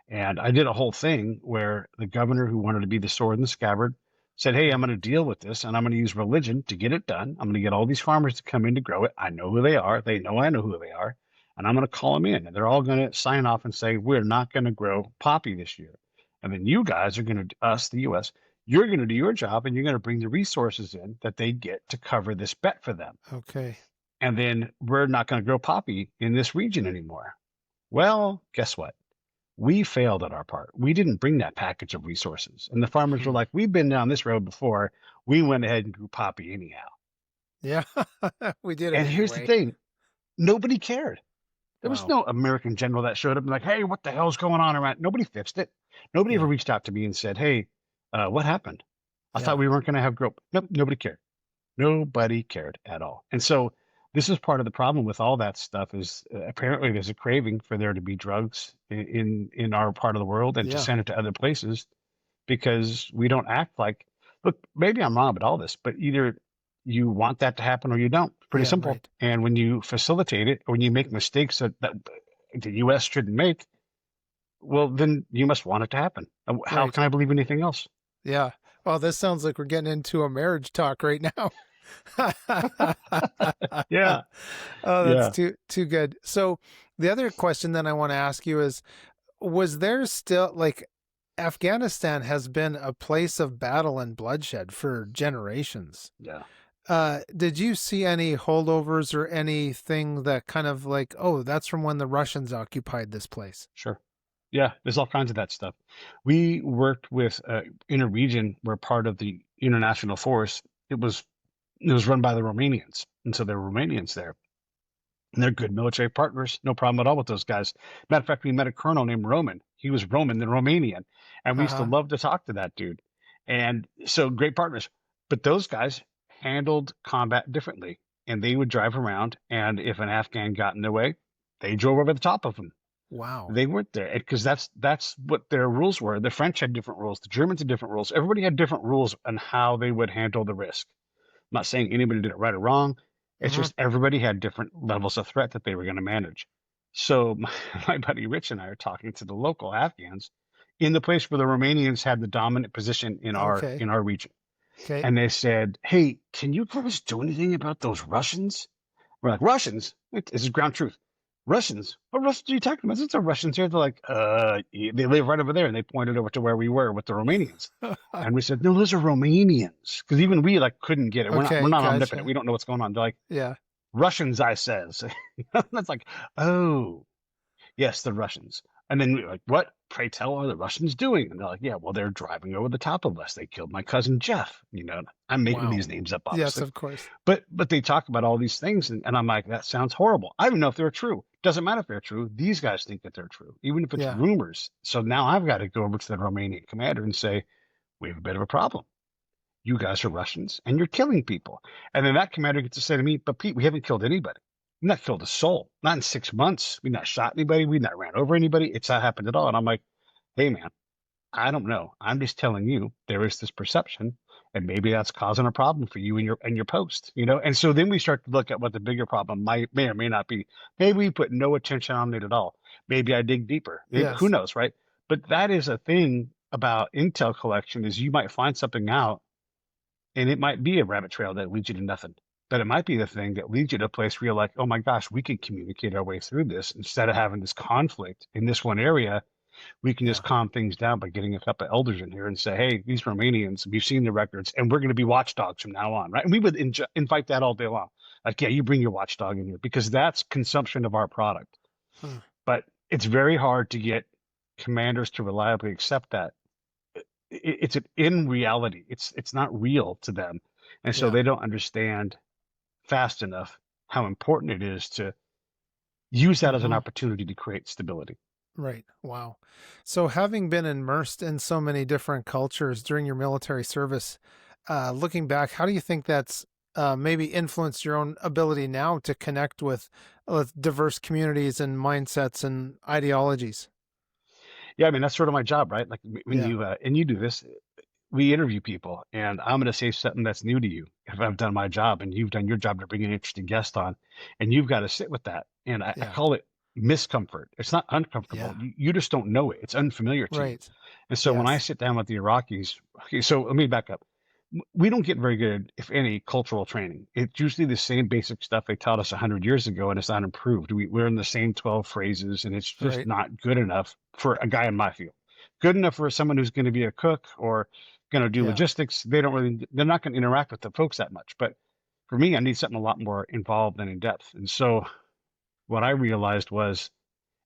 And I did a whole thing where the governor who wanted to be the sword in the scabbard said, hey, I'm going to deal with this and I'm going to use religion to get it done. I'm going to get all these farmers to come in to grow it. I know who they are. They know I know who they are. And I'm going to call them in and they're all going to sign off and say, we're not going to grow poppy this year. And then you guys are going to, the US, you're going to do your job and you're going to bring the resources in that they get to cover this bet for them. Okay. And then we're not going to grow poppy in this region anymore. Well, guess what? We failed at our part. We didn't bring that package of resources. And the farmers were like, we've been down this road before. We went ahead and grew poppy anyhow. Yeah, we did it. And here's the thing. Nobody cared. There was no American general that showed up and like, hey, what the hell's going on around? Nobody fixed it. Nobody ever reached out to me and said, hey, what happened? I thought we weren't going to have growth. Nope, nobody cared. Nobody cared at all. And so this is part of the problem with all that stuff is apparently there's a craving for there to be drugs in our part of the world and to send it to other places because we don't act like, look, maybe I'm wrong about all this, but either you want that to happen or you don't. It's pretty simple. Right. And when you facilitate it or when you make mistakes that the U.S. shouldn't make, well, then you must want it to happen. How can I believe anything else? Yeah. Well, this sounds like we're getting into a marriage talk right now. Yeah. Oh, that's too good. So the other question that I want to ask you is, was there still, like, Afghanistan has been a place of battle and bloodshed for generations. Yeah. Did you see any holdovers or anything that kind of like, oh, that's from when the Russians occupied this place? Sure. Yeah, there's all kinds of that stuff. We worked with in a region where part of the international force, it was run by the Romanians. And so there were Romanians there. And they're good military partners. No problem at all with those guys. Matter of fact, we met a colonel named Roman. He was Roman, then Romanian. And we used to love to talk to that dude. And so great partners. But those guys handled combat differently. And they would drive around. And if an Afghan got in their way, they drove over the top of them. Wow. They weren't there because that's what their rules were. The French had different rules. The Germans had different rules. Everybody had different rules on how they would handle the risk. I'm not saying anybody did it right or wrong. It's just everybody had different levels of threat that they were going to manage. So my buddy Rich and I are talking to the local Afghans in the place where the Romanians had the dominant position in Okay. our region. Okay. And they said, "Hey, can you guys do anything about those Russians?" We're like, "Russians? This is ground truth. Russians? What Russians are you talking about? There's no Russians here." They're like, they live right over there." And they pointed over to where we were with the Romanians. And we said, "No, those are Romanians." Because even we like couldn't get it. We're Okay. not omnipotent. Gotcha. We don't know what's going on. They're like, Yeah. "Russians," I says. That's like, oh. Yes, the Russians. And then we're like, what, pray tell, are the Russians doing? And they're like, yeah, well, they're driving over the top of us. They killed my cousin Jeff. I'm making Wow. these names up, Yes, obviously. of course. But they talk about all these things, and I'm like, that sounds horrible. I don't know if they're true. Doesn't matter if they're true. These guys think that they're true, even if it's Yeah. rumors. So now I've got to go over to the Romanian commander and say, we have a bit of a problem. You guys are Russians and you're killing people. And then that commander gets to say to me, but Pete, we haven't killed anybody. We've not killed a soul. Not in 6 months. We've not shot anybody. We've not ran over anybody. It's not happened at all. And I'm like, hey, man, I don't know. I'm just telling you there is this perception, and maybe that's causing a problem for you and your post, And so then we start to look at what the bigger problem may or may not be. Maybe we put no attention on it at all. Maybe I dig deeper. Maybe, who Yes. knows, right? But that is a thing about intel collection is you might find something out and it might be a rabbit trail that leads you to nothing. But it might be the thing that leads you to a place where you're like, oh my gosh, we can communicate our way through this instead of having this conflict in this one area. We can Yeah. just calm things down by getting a couple of elders in here and say, hey, these Romanians, we've seen the records and we're going to be watchdogs from now on, right? And we would invite that all day long. Like, yeah, you bring your watchdog in here because that's consumption of our product. Huh. But it's very hard to get commanders to reliably accept that it's in reality. It's not real to them, and so Yeah. they don't understand fast enough how important it is to use that as an Mm-hmm. opportunity to create stability. Right. Wow. So, having been immersed in so many different cultures during your military service, looking back, how do you think that's maybe influenced your own ability now to connect with diverse communities and mindsets and ideologies? Yeah, I mean that's sort of my job, right? Like when Yeah. you and you do this, we interview people, and I'm going to say something that's new to you if I've done my job and you've done your job to bring an interesting guest on, and you've got to sit with that. And I Yeah. call it miscomfort. It's not uncomfortable. Yeah. You just don't know it. It's unfamiliar to you. Right. And so when I Yes. sit down with the Iraqis, okay, so let me back up. We don't get very good, if any, cultural training. It's usually the same basic stuff they taught us 100 years ago, and it's not improved. We're in the same 12 phrases, and it's just Right. not good enough for a guy in my field. Good enough for someone who's going to be a cook or going to do Yeah. logistics. They're not going to interact with the folks that much. But for me, I need something a lot more involved and in depth. And so what I realized was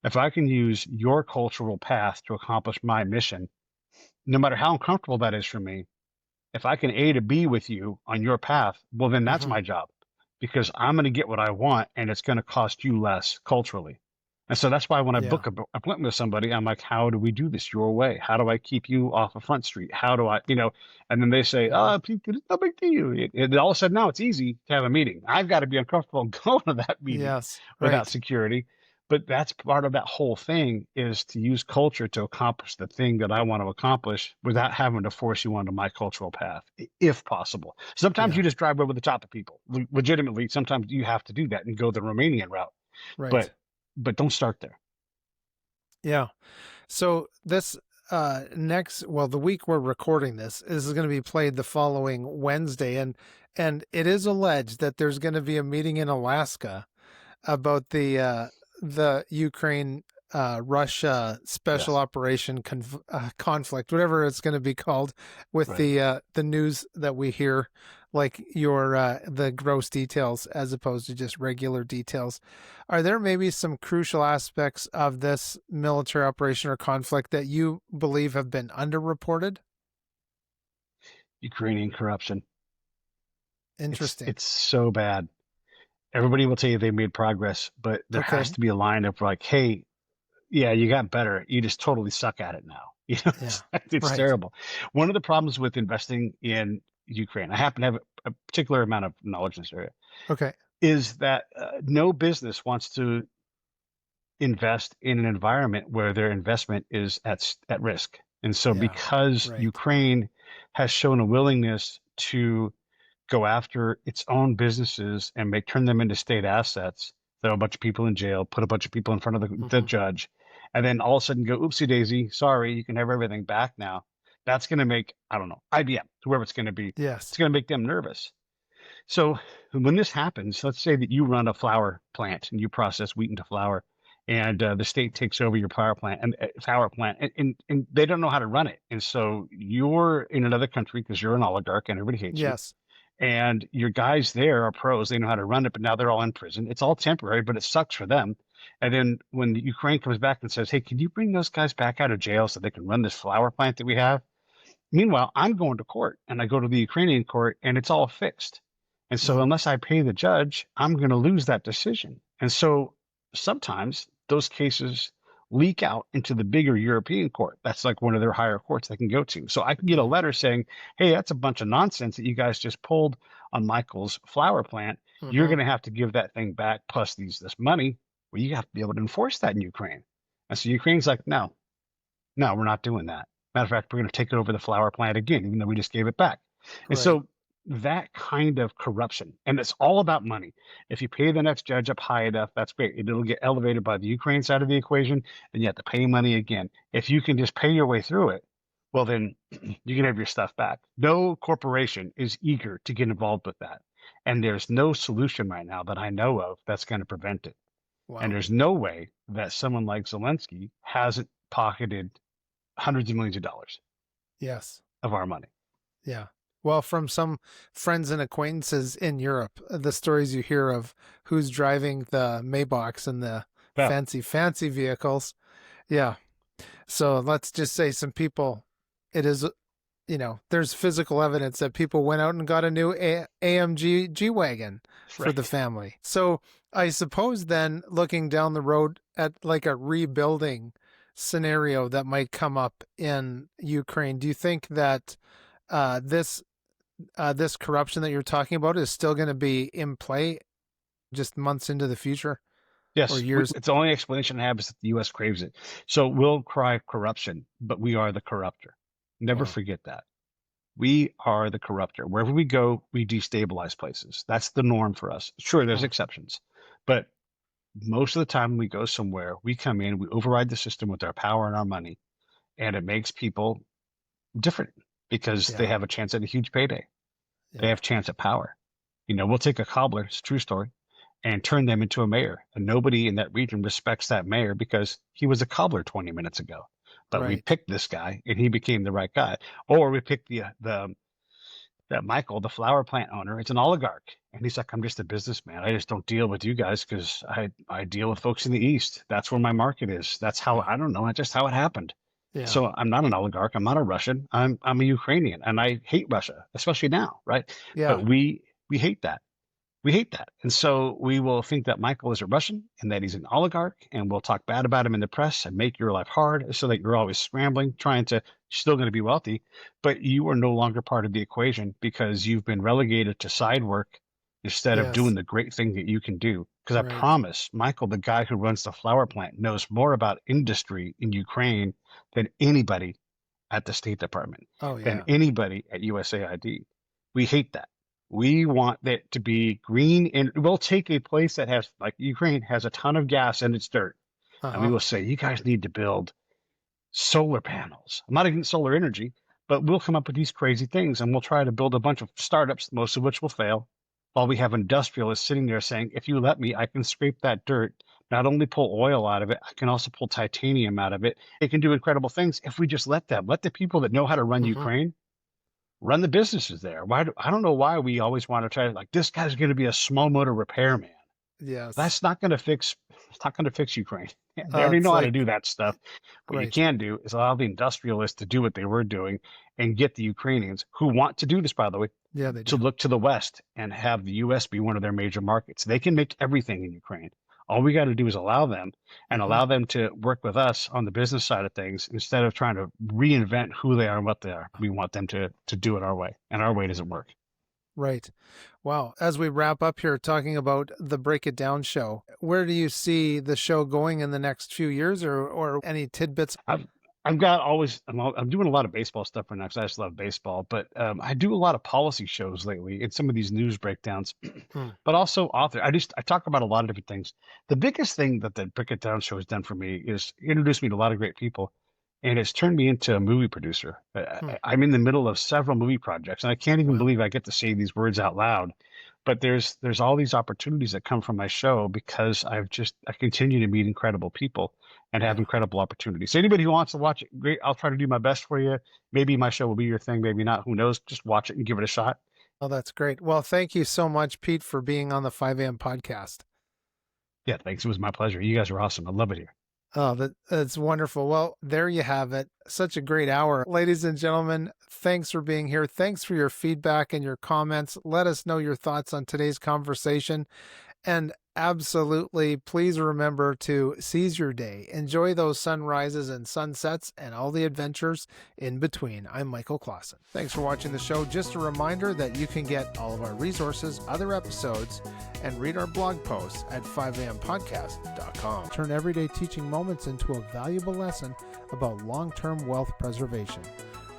if I can use your cultural path to accomplish my mission, no matter how uncomfortable that is for me, if I can A to B with you on your path, well, then that's Hmm. my job because I'm going to get what I want and it's going to cost you less culturally. And so that's why when I Yeah. book a appointment with somebody, I'm like, how do we do this your way? How do I keep you off of Front Street? How do I, and then they say, Yeah. oh, it's no big deal. All of a sudden now it's easy to have a meeting. I've got to be uncomfortable going to that meeting Yes. without Right. security. But that's part of that whole thing is to use culture to accomplish the thing that I want to accomplish without having to force you onto my cultural path, if possible. Sometimes Yeah. you just drive over the top of people. Legitimately, sometimes you have to do that and go the Romanian route. Right. But don't start there. Yeah. So this the week we're recording this is going to be played the following Wednesday, and it is alleged that there's going to be a meeting in Alaska about the Ukraine Russia special Yes. operation conflict, whatever it's going to be called, with Right. the news that we hear, like your the gross details as opposed to just regular details. Are there maybe some crucial aspects of this military operation or conflict that you believe have been underreported? Ukrainian corruption. Interesting. It's so bad. Everybody will tell you they made progress, but there has Okay. to be a line of like, hey, yeah, you got better. You just totally suck at it now. Yeah. It's Right. terrible. One of the problems with investing in Ukraine, I happen to have a particular amount of knowledge in this area, Okay. is that no business wants to invest in an environment where their investment is at risk. And so, Yeah. because Right. Ukraine has shown a willingness to go after its own businesses and turn them into state assets, throw a bunch of people in jail, put a bunch of people in front of the judge, and then all of a sudden go, oopsie daisy, sorry, you can have everything back now. That's going to make, I don't know, IBM, whoever it's going to be, it's going to make them nervous. So when this happens, let's say that you run a flour plant and you process wheat into flour, and the state takes over your power plant and they don't know how to run it. And so you're in another country because you're an oligarch and everybody hates you. And your guys there are pros. They know how to run it, but now they're all in prison. It's all temporary, but it sucks for them. And then when Ukraine comes back and says, hey, can you bring those guys back out of jail so they can run this flour plant that we have? Meanwhile, I'm going to court, and I go to the Ukrainian court, and it's all fixed. And so unless I pay the judge, I'm going to lose that decision. And so sometimes those cases leak out into the bigger European court. That's like one of their higher courts they can go to. So I can get a letter saying, hey, that's a bunch of nonsense that you guys just pulled on Michael's flour plant. You're going to have to give that thing back plus this money. Well, you have to be able to enforce that in Ukraine. And so Ukraine's like, no, we're not doing that. Matter of fact, we're going to take over the flour plant again, even though we just gave it back. And so that kind of corruption, and it's all about money. If you pay the next judge up high enough, that's great. It'll get elevated by the Ukraine side of the equation, and you have to pay money again. If you can just pay your way through it, well, then you can have your stuff back. No corporation is eager to get involved with that. And there's no solution right now that I know of that's going to prevent it. Wow. And there's no way that someone like Zelensky hasn't pocketed hundreds of millions of dollars of our money. Yeah. Well, from some friends and acquaintances in Europe, the stories you hear of who's driving the Maybachs and the fancy vehicles. Yeah. So let's just say some people, it is, there's physical evidence that people went out and got a new AMG G-Wagon for the family. So I suppose then looking down the road at like a rebuilding scenario that might come up in Ukraine, do you think that this corruption that you're talking about is still going to be in play just months into the future? Yes. Or years? It's the only explanation I have is that the U.S. craves it. So we'll cry corruption, but we are the corrupter. Never forget that. We are the corrupter. Wherever we go, we destabilize places. That's the norm for us. Sure, there's exceptions, but most of the time we go somewhere, we come in, we override the system with our power and our money, and it makes people different because they have a chance at a huge payday. They have a chance at power. We'll take a cobbler, it's a true story, and turn them into a mayor. And nobody in that region respects that mayor because he was a cobbler 20 minutes ago. But we picked this guy and he became the right guy. Or we picked that Michael, the flour plant owner, it's an oligarch. And he's like, I'm just a businessman. I just don't deal with you guys because I deal with folks in the East. That's where my market is. That's how, I don't know, that's just how it happened. Yeah. So I'm not an oligarch. I'm not a Russian. I'm a Ukrainian, and I hate Russia, especially now, right? Yeah. But we hate that. We hate that. And so we will think that Michael is a Russian and that he's an oligarch, and we'll talk bad about him in the press and make your life hard so that you're always scrambling, you're still going to be wealthy, but you are no longer part of the equation because you've been relegated to side work instead of doing the great thing that you can do. Because I promise, Michael, the guy who runs the flour plant, knows more about industry in Ukraine than anybody at the State Department, than anybody at USAID. We hate that. We want that to be green, and we'll take a place that has, like Ukraine, has a ton of gas in its dirt, and we will say, you guys need to build solar panels. I'm not against solar energy, but we'll come up with these crazy things, and we'll try to build a bunch of startups, most of which will fail, while we have industrialists sitting there saying, if you let me, I can scrape that dirt, not only pull oil out of it, I can also pull titanium out of it. It can do incredible things if we just let them. Let the people that know how to run Ukraine run the businesses there. I don't know why we always want to try to, like, this guy's going to be a small motor repairman. Yes. That's not going to fix Ukraine. They already know how to do that stuff. What you can do is allow the industrialists to do what they were doing and get the Ukrainians, who want to do this, by the way, to look to the West and have the U.S. be one of their major markets. They can make everything in Ukraine. All we got to do is allow them to work with us on the business side of things instead of trying to reinvent who they are and what they are. We want them to do it our way, and our way doesn't work. Right. Wow. As we wrap up here talking about the Break It Down show, where do you see the show going in the next few years, or any tidbits? I'm doing a lot of baseball stuff right now because I just love baseball. But I do a lot of policy shows lately and some of these news breakdowns, Hmm. but also author. I talk about a lot of different things. The biggest thing that the Break It Down show has done for me is introduced me to a lot of great people, and it's turned me into a movie producer. I'm in the middle of several movie projects, and I can't even Wow. believe I get to say these words out loud. But there's all these opportunities that come from my show because I continue to meet incredible people and have Yeah. incredible opportunities. So anybody who wants to watch it, great. I'll try to do my best for you. Maybe my show will be your thing, maybe not. Who knows? Just watch it and give it a shot. Oh, that's great. Well, thank you so much, Pete, for being on the 5 a.m. podcast. Yeah, thanks. It was my pleasure. You guys are awesome. I love it here. Oh, that's wonderful. Well, there you have it. Such a great hour. Ladies and gentlemen, thanks for being here. Thanks for your feedback and your comments. Let us know your thoughts on today's conversation. And absolutely, please remember to seize your day. Enjoy those sunrises and sunsets and all the adventures in between. I'm Michael Klassen. Thanks for watching the show. Just a reminder that you can get all of our resources, other episodes, and read our blog posts at 5ampodcast.com. Turn everyday teaching moments into a valuable lesson about long-term wealth preservation.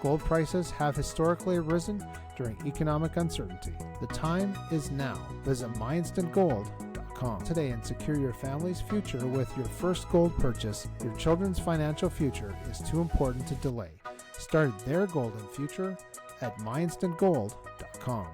Gold prices have historically risen during economic uncertainty. The time is now. Visit myinstantgold.com today and secure your family's future with your first gold purchase. Your children's financial future is too important to delay. Start their golden future at myinstantgold.com.